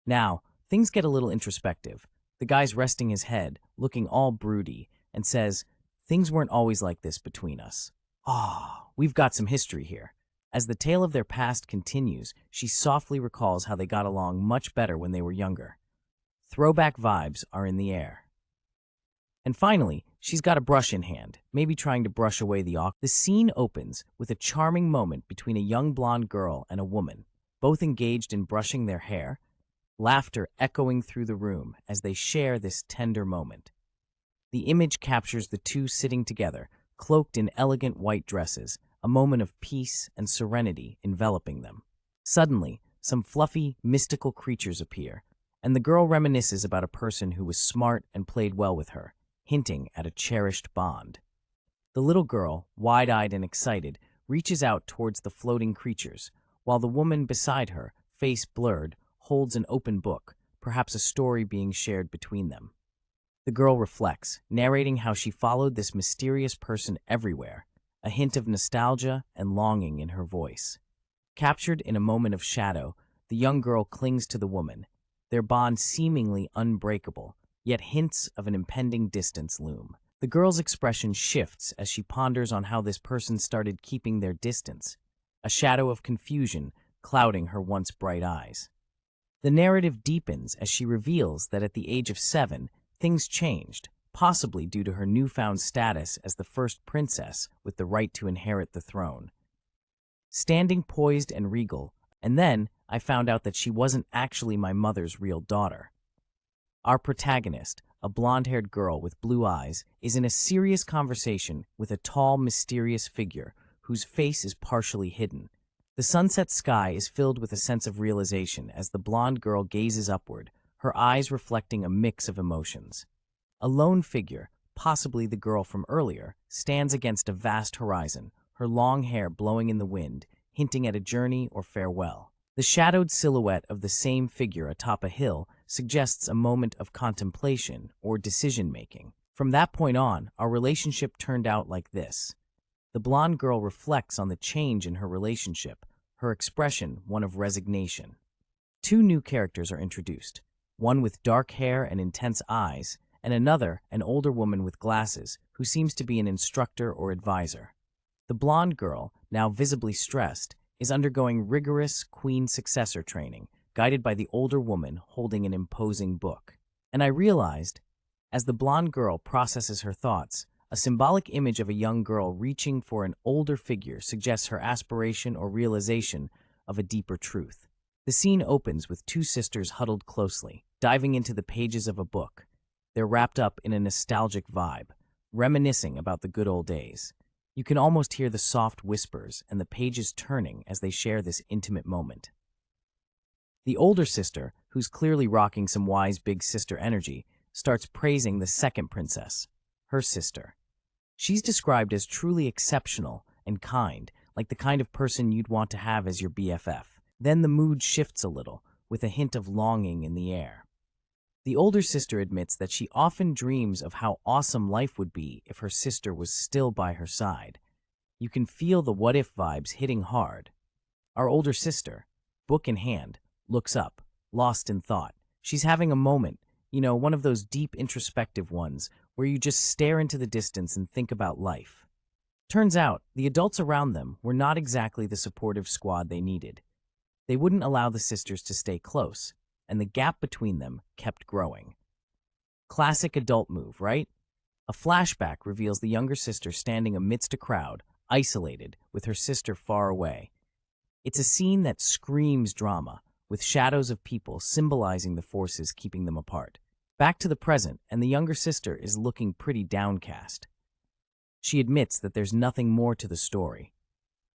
Now, things get a little introspective. The guy's resting his head, looking all broody, and says, things weren't always like this between us. We've got some history here. As the tale of their past continues, she softly recalls how they got along much better when they were younger. Throwback vibes are in the air. And finally, she's got a brush in hand, maybe trying to brush away the awkward. The scene opens with a charming moment between a young blonde girl and a woman, both engaged in brushing their hair, laughter echoing through the room as they share this tender moment. The image captures the two sitting together, cloaked in elegant white dresses, a moment of peace and serenity enveloping them. Suddenly, some fluffy, mystical creatures appear, and the girl reminisces about a person who was smart and played well with her, hinting at a cherished bond. The little girl, wide-eyed and excited, reaches out towards the floating creatures, while the woman beside her, face blurred, holds an open book, perhaps a story being shared between them. The girl reflects, narrating how she followed this mysterious person everywhere, a hint of nostalgia and longing in her voice. Captured in a moment of shadow, the young girl clings to the woman, their bond seemingly unbreakable, yet hints of an impending distance loom. The girl's expression shifts as she ponders on how this person started keeping their distance, a shadow of confusion clouding her once bright eyes. The narrative deepens as she reveals that at the age of 7, things changed, possibly due to her newfound status as the first princess with the right to inherit the throne. Standing poised and regal, and then I found out that she wasn't actually my mother's real daughter. Our protagonist, a blonde-haired girl with blue eyes, is in a serious conversation with a tall, mysterious figure whose face is partially hidden. The sunset sky is filled with a sense of realization as the blonde girl gazes upward, her eyes reflecting a mix of emotions. A lone figure, possibly the girl from earlier, stands against a vast horizon, her long hair blowing in the wind, hinting at a journey or farewell. The shadowed silhouette of the same figure atop a hill suggests a moment of contemplation or decision-making. From that point on, our relationship turned out like this. The blonde girl reflects on the change in her relationship, her expression one of resignation. 2 new characters are introduced, one with dark hair and intense eyes, and another, an older woman with glasses, who seems to be an instructor or advisor. The blonde girl, now visibly stressed, is undergoing rigorous queen successor training, guided by the older woman holding an imposing book. And I realized, as the blonde girl processes her thoughts, a symbolic image of a young girl reaching for an older figure suggests her aspiration or realization of a deeper truth. The scene opens with 2 sisters huddled closely, diving into the pages of a book. They're wrapped up in a nostalgic vibe, reminiscing about the good old days. You can almost hear the soft whispers and the pages turning as they share this intimate moment. The older sister, who's clearly rocking some wise big sister energy, starts praising the second princess, her sister. She's described as truly exceptional and kind, like the kind of person you'd want to have as your BFF. Then the mood shifts a little, with a hint of longing in the air. The older sister admits that she often dreams of how awesome life would be if her sister was still by her side. You can feel the what-if vibes hitting hard. Our older sister, book in hand, looks up, lost in thought. She's having a moment, one of those deep introspective ones where you just stare into the distance and think about life. Turns out, the adults around them were not exactly the supportive squad they needed. They wouldn't allow the sisters to stay close, and the gap between them kept growing. Classic adult move, right? A flashback reveals the younger sister standing amidst a crowd, isolated, with her sister far away. It's a scene that screams drama, with shadows of people symbolizing the forces keeping them apart. Back to the present, and the younger sister is looking pretty downcast. She admits that there's nothing more to the story.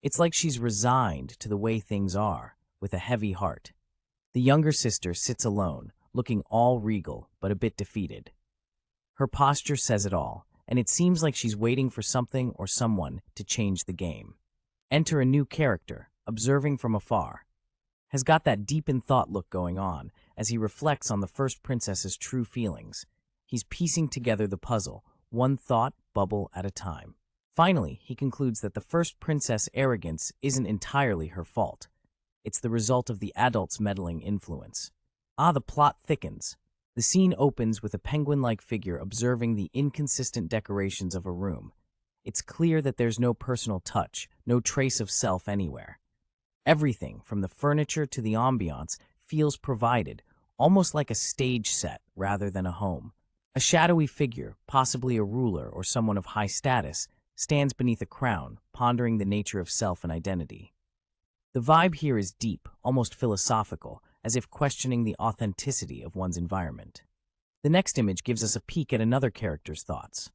It's like she's resigned to the way things are, with a heavy heart. The younger sister sits alone, looking all regal but a bit defeated. Her posture says it all, and it seems like she's waiting for something or someone to change the game. Enter a new character, observing from afar. Has got that deep-in-thought look going on as he reflects on the first princess's true feelings. He's piecing together the puzzle, one thought bubble at a time. Finally, he concludes that the first princess' arrogance isn't entirely her fault. It's the result of the adult's meddling influence. The plot thickens. The scene opens with a penguin-like figure observing the inconsistent decorations of a room. It's clear that there's no personal touch, no trace of self anywhere. Everything, from the furniture to the ambiance, feels provided, almost like a stage set rather than a home. A shadowy figure, possibly a ruler or someone of high status, stands beneath a crown, pondering the nature of self and identity. The vibe here is deep, almost philosophical, as if questioning the authenticity of one's environment. The next image gives us a peek at another character's thoughts.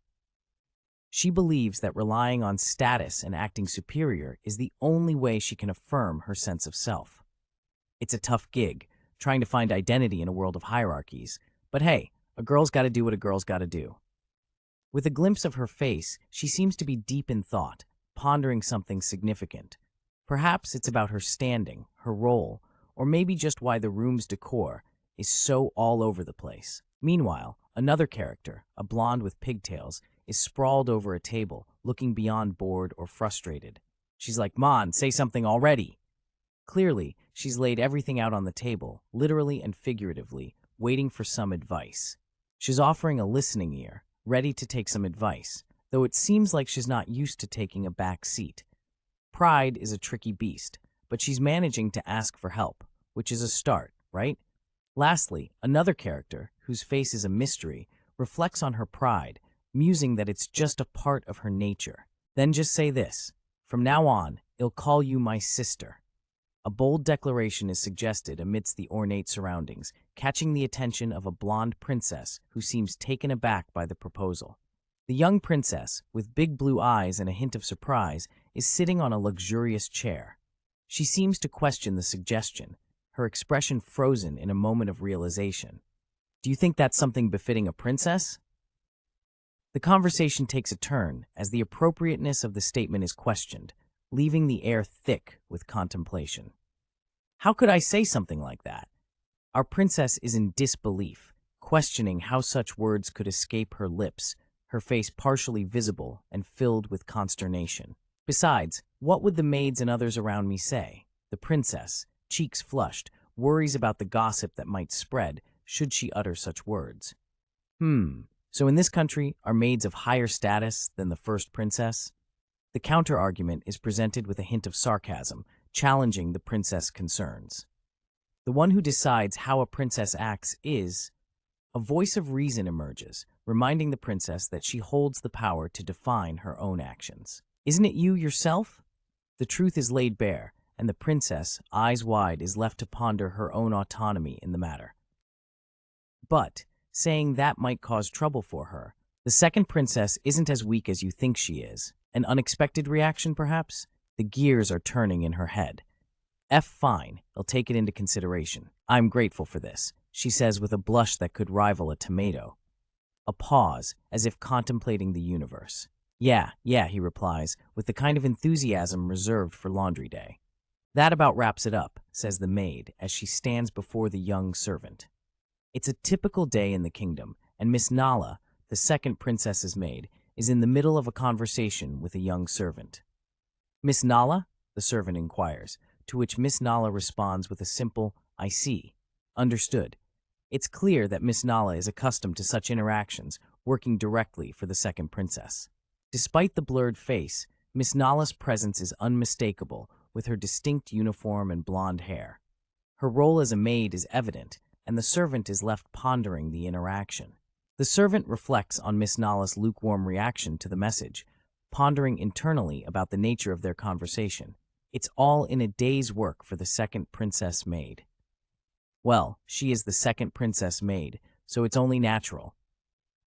She believes that relying on status and acting superior is the only way she can affirm her sense of self. It's a tough gig, trying to find identity in a world of hierarchies, but hey, a girl's gotta do what a girl's gotta do. With a glimpse of her face, she seems to be deep in thought, pondering something significant. Perhaps it's about her standing, her role, or maybe just why the room's decor is so all over the place. Meanwhile, another character, a blonde with pigtails, is sprawled over a table, looking beyond bored or frustrated. She's like, "Man, say something already!" Clearly, she's laid everything out on the table, literally and figuratively, waiting for some advice. She's offering a listening ear, ready to take some advice, though it seems like she's not used to taking a back seat. Pride is a tricky beast, but she's managing to ask for help, which is a start, right? Lastly, another character, whose face is a mystery, reflects on her pride, musing that it's just a part of her nature. Then just say this: "From now on, I'll call you my sister." A bold declaration is suggested amidst the ornate surroundings, catching the attention of a blonde princess who seems taken aback by the proposal. The young princess, with big blue eyes and a hint of surprise, is sitting on a luxurious chair. She seems to question the suggestion, her expression frozen in a moment of realization. Do you think that's something befitting a princess? The conversation takes a turn as the appropriateness of the statement is questioned, leaving the air thick with contemplation. How could I say something like that? Our princess is in disbelief, questioning how such words could escape her lips, her face partially visible and filled with consternation. Besides, what would the maids and others around me say? The princess, cheeks flushed, worries about the gossip that might spread should she utter such words. So in this country, are maids of higher status than the first princess? The counter-argument is presented with a hint of sarcasm, challenging the princess' concerns. The one who decides how a princess acts is... A voice of reason emerges, reminding the princess that she holds the power to define her own actions. Isn't it you yourself? The truth is laid bare, and the princess, eyes wide, is left to ponder her own autonomy in the matter. But, saying that might cause trouble for her, the second princess isn't as weak as you think she is. An unexpected reaction, perhaps? The gears are turning in her head. Fine, I'll take it into consideration. I'm grateful for this, she says with a blush that could rival a tomato. A pause, as if contemplating the universe. Yeah, he replies, with the kind of enthusiasm reserved for laundry day. That about wraps it up, says the maid, as she stands before the young servant. It's a typical day in the kingdom, and Miss Nala, the second princess's maid, is in the middle of a conversation with a young servant. "Miss Nala?" the servant inquires, to which Miss Nala responds with a simple, "I see." Understood. It's clear that Miss Nala is accustomed to such interactions, working directly for the second princess. Despite the blurred face, Miss Nala's presence is unmistakable, with her distinct uniform and blonde hair. Her role as a maid is evident, and the servant is left pondering the interaction. The servant reflects on Miss Nala's lukewarm reaction to the message, pondering internally about the nature of their conversation. It's all in a day's work for the second princess maid. Well, she is the second princess maid, so it's only natural.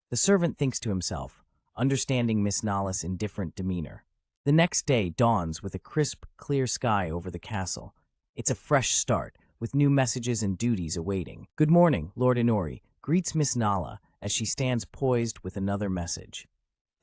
The servant thinks to himself, understanding Miss Nala's indifferent demeanor. The next day dawns with a crisp, clear sky over the castle. It's a fresh start, with new messages and duties awaiting. "Good morning, Lord Inori," greets Miss Nala as she stands poised with another message.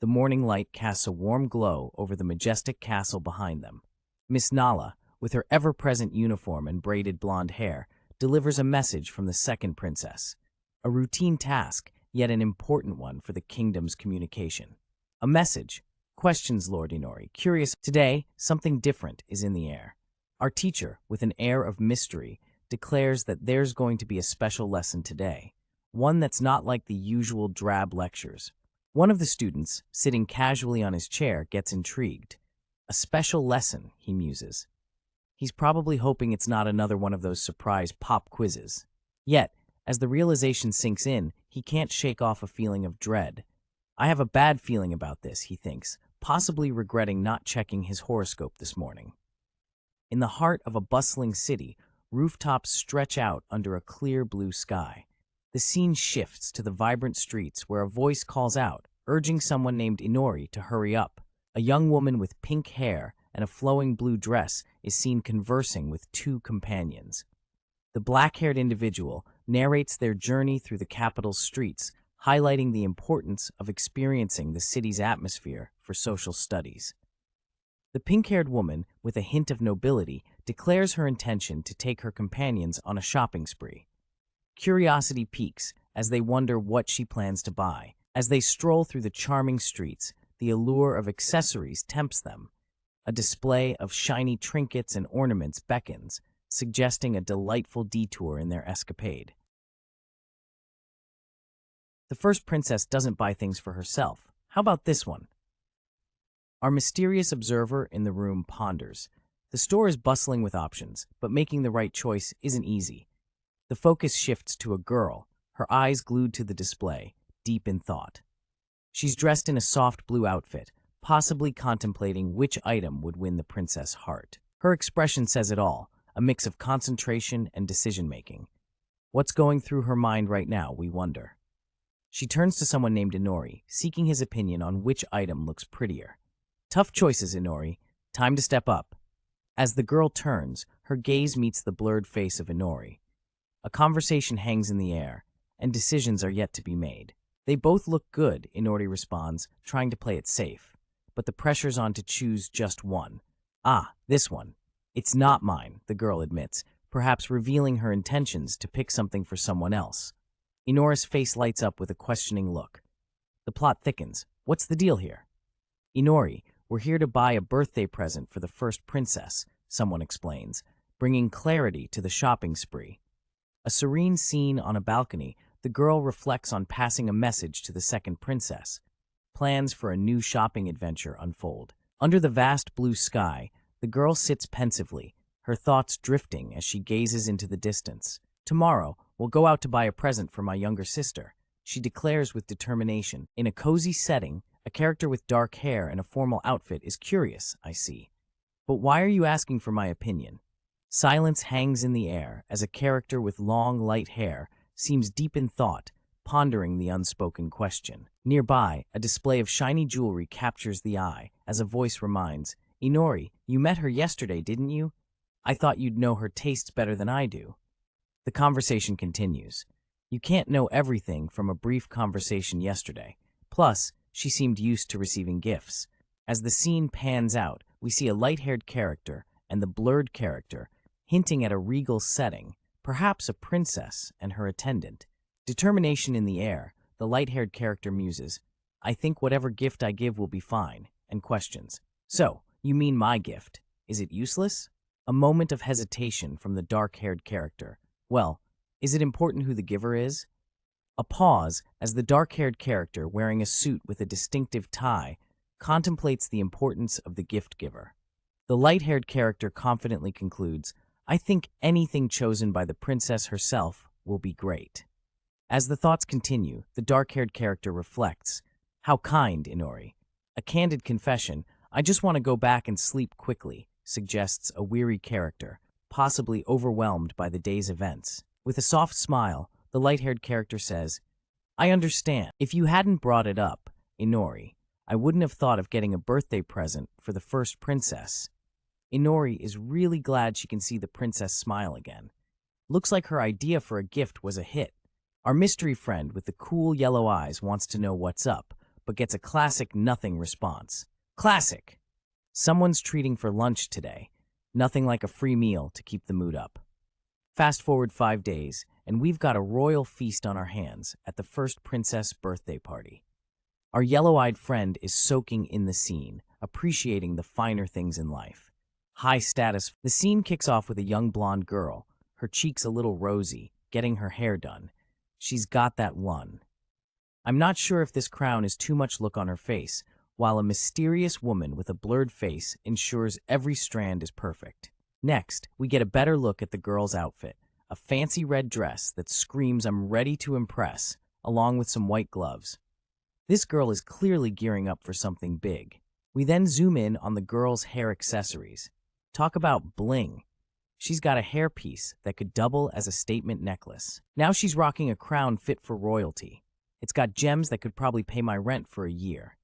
The morning light casts a warm glow over the majestic castle behind them. Miss Nala, with her ever-present uniform and braided blonde hair, delivers a message from the second princess. A routine task, yet an important one for the kingdom's communication. "A message?" questions Lord Inori, curious. Today, something different is in the air. Our teacher, with an air of mystery, declares that there's going to be a special lesson today, one that's not like the usual drab lectures. One of the students, sitting casually on his chair, gets intrigued. A special lesson, he muses. He's probably hoping it's not another one of those surprise pop quizzes. Yet, as the realization sinks in, he can't shake off a feeling of dread. I have a bad feeling about this, he thinks, possibly regretting not checking his horoscope this morning. In the heart of a bustling city, rooftops stretch out under a clear blue sky. The scene shifts to the vibrant streets where a voice calls out, urging someone named Inori to hurry up. A young woman with pink hair and a flowing blue dress is seen conversing with two companions. The black-haired individual narrates their journey through the capital's streets, highlighting the importance of experiencing the city's atmosphere for social studies. The pink-haired woman, with a hint of nobility, declares her intention to take her companions on a shopping spree. Curiosity piques as they wonder what she plans to buy. As they stroll through the charming streets, the allure of accessories tempts them. A display of shiny trinkets and ornaments beckons, suggesting a delightful detour in their escapade. The first princess doesn't buy things for herself. How about this one? Our mysterious observer in the room ponders. The store is bustling with options, but making the right choice isn't easy. The focus shifts to a girl, her eyes glued to the display, deep in thought. She's dressed in a soft blue outfit, possibly contemplating which item would win the princess' heart. Her expression says it all, a mix of concentration and decision-making. What's going through her mind right now, we wonder. She turns to someone named Inori, seeking his opinion on which item looks prettier. "Tough choices, Inori. Time to step up." As the girl turns, her gaze meets the blurred face of Inori. A conversation hangs in the air, and decisions are yet to be made. "They both look good," Inori responds, trying to play it safe. But the pressure's on to choose just one. "Ah, this one. It's not mine," the girl admits, perhaps revealing her intentions to pick something for someone else. Inori's face lights up with a questioning look. The plot thickens. "What's the deal here?" "Inori, we're here to buy a birthday present for the first princess," someone explains, bringing clarity to the shopping spree. A serene scene on a balcony, the girl reflects on passing a message to the second princess. Plans for a new shopping adventure unfold. Under the vast blue sky, the girl sits pensively, her thoughts drifting as she gazes into the distance. "Tomorrow, we'll go out to buy a present for my younger sister," she declares with determination. In a cozy setting, a character with dark hair and a formal outfit is curious, I see. "But why are you asking for my opinion?" Silence hangs in the air as a character with long, light hair seems deep in thought, pondering the unspoken question. Nearby, a display of shiny jewelry captures the eye as a voice reminds, "Inori, you met her yesterday, didn't you? I thought you'd know her tastes better than I do." The conversation continues. You can't know everything from a brief conversation yesterday. Plus, she seemed used to receiving gifts. As the scene pans out, we see a light-haired character and the blurred character, hinting at a regal setting, perhaps a princess and her attendant. Determination in the air, the light-haired character muses, "I think whatever gift I give will be fine," and questions, "So, you mean my gift? Is it useless?" A moment of hesitation from the dark-haired character. "Well, is it important who the giver is?" A pause as the dark-haired character, wearing a suit with a distinctive tie, contemplates the importance of the gift giver. The light-haired character confidently concludes, "I think anything chosen by the princess herself will be great." As the thoughts continue, the dark-haired character reflects, "How kind, Inori. A candid confession, I just want to go back and sleep quickly, suggests a weary character, possibly overwhelmed by the day's events. With a soft smile, the light-haired character says, I understand. If you hadn't brought it up, Inori, I wouldn't have thought of getting a birthday present for the first princess. Inori is really glad she can see the princess smile again. Looks like her idea for a gift was a hit. Our mystery friend with the cool yellow eyes wants to know what's up, but gets a classic nothing response. Classic! Someone's treating for lunch today. Nothing like a free meal to keep the mood up. Fast forward 5 days, and we've got a royal feast on our hands at the first princess birthday party. Our yellow-eyed friend is soaking in the scene, appreciating the finer things in life. High status. The scene kicks off with a young blonde girl, her cheeks a little rosy, getting her hair done. She's got that one. I'm not sure if this crown is too much look on her face, while a mysterious woman with a blurred face ensures every strand is perfect. Next, we get a better look at the girl's outfit, a fancy red dress that screams I'm ready to impress, along with some white gloves. This girl is clearly gearing up for something big. We then zoom in on the girl's hair accessories. Talk about bling. She's got a hairpiece that could double as a statement necklace. Now she's rocking a crown fit for royalty. It's got gems that could probably pay my rent for a year.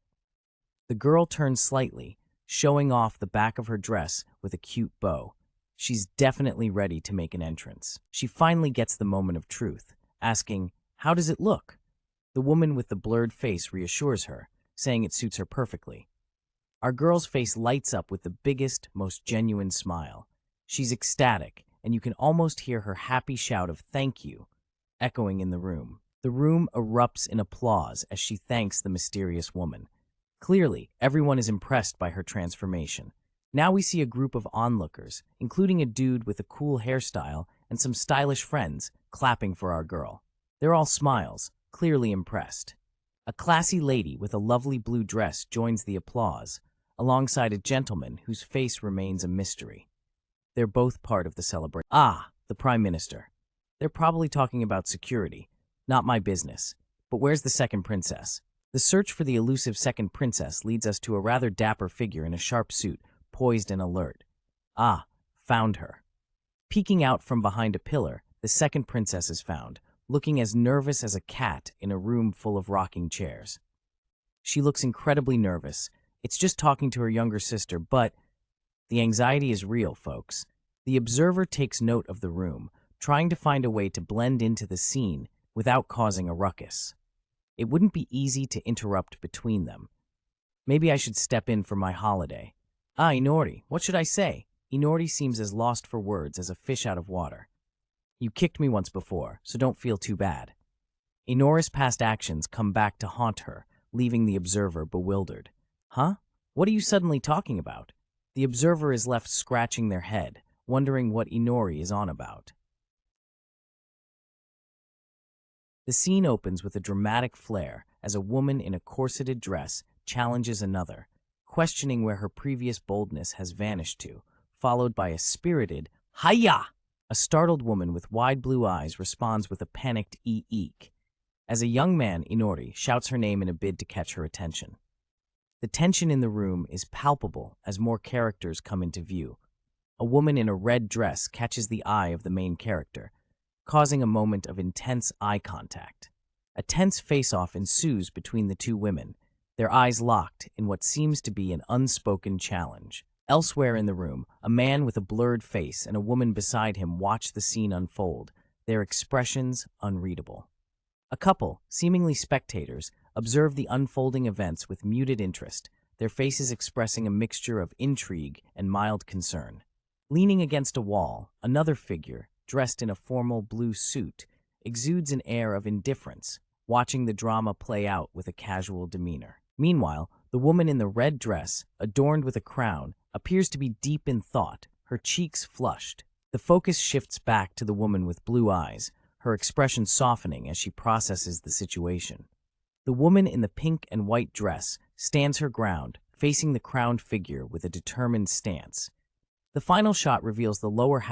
The girl turns slightly, showing off the back of her dress with a cute bow. She's definitely ready to make an entrance. She finally gets the moment of truth, asking, how does it look? The woman with the blurred face reassures her, saying it suits her perfectly. Our girl's face lights up with the biggest, most genuine smile. She's ecstatic, and you can almost hear her happy shout of thank you echoing in the room. The room erupts in applause as she thanks the mysterious woman. Clearly, everyone is impressed by her transformation. Now we see a group of onlookers, including a dude with a cool hairstyle and some stylish friends, clapping for our girl. They're all smiles, clearly impressed. A classy lady with a lovely blue dress joins the applause, alongside a gentleman whose face remains a mystery. They're both part of the celebration. Ah, the Prime Minister. They're probably talking about security. Not my business. But where's the second princess? The search for the elusive second princess leads us to a rather dapper figure in a sharp suit, poised and alert. Ah, found her. Peeking out from behind a pillar, the second princess is found, looking as nervous as a cat in a room full of rocking chairs. She looks incredibly nervous. It's just talking to her younger sister, but the anxiety is real, folks. The observer takes note of the room, trying to find a way to blend into the scene without causing a ruckus. It wouldn't be easy to interrupt between them. Maybe I should step in for my holiday. Ah, Inori, what should I say? Inori seems as lost for words as a fish out of water. You kicked me once before, so don't feel too bad. Inori's past actions come back to haunt her, leaving the observer bewildered. Huh? What are you suddenly talking about? The observer is left scratching their head, wondering what Inori is on about. The scene opens with a dramatic flair as a woman in a corseted dress challenges another, questioning where her previous boldness has vanished to, followed by a spirited "Hiya!" A startled woman with wide blue eyes responds with a panicked eek. As a young man, Inori shouts her name in a bid to catch her attention. The tension in the room is palpable as more characters come into view. A woman in a red dress catches the eye of the main character, causing a moment of intense eye contact. A tense face-off ensues between the two women, their eyes locked in what seems to be an unspoken challenge. Elsewhere in the room, a man with a blurred face and a woman beside him watch the scene unfold, their expressions unreadable. A couple, seemingly spectators, observe the unfolding events with muted interest, their faces expressing a mixture of intrigue and mild concern. Leaning against a wall, another figure, dressed in a formal blue suit, exudes an air of indifference, watching the drama play out with a casual demeanor. Meanwhile, the woman in the red dress, adorned with a crown, appears to be deep in thought, her cheeks flushed. The focus shifts back to the woman with blue eyes, her expression softening as she processes the situation. The woman in the pink and white dress stands her ground, facing the crowned figure with a determined stance. The final shot reveals the lower half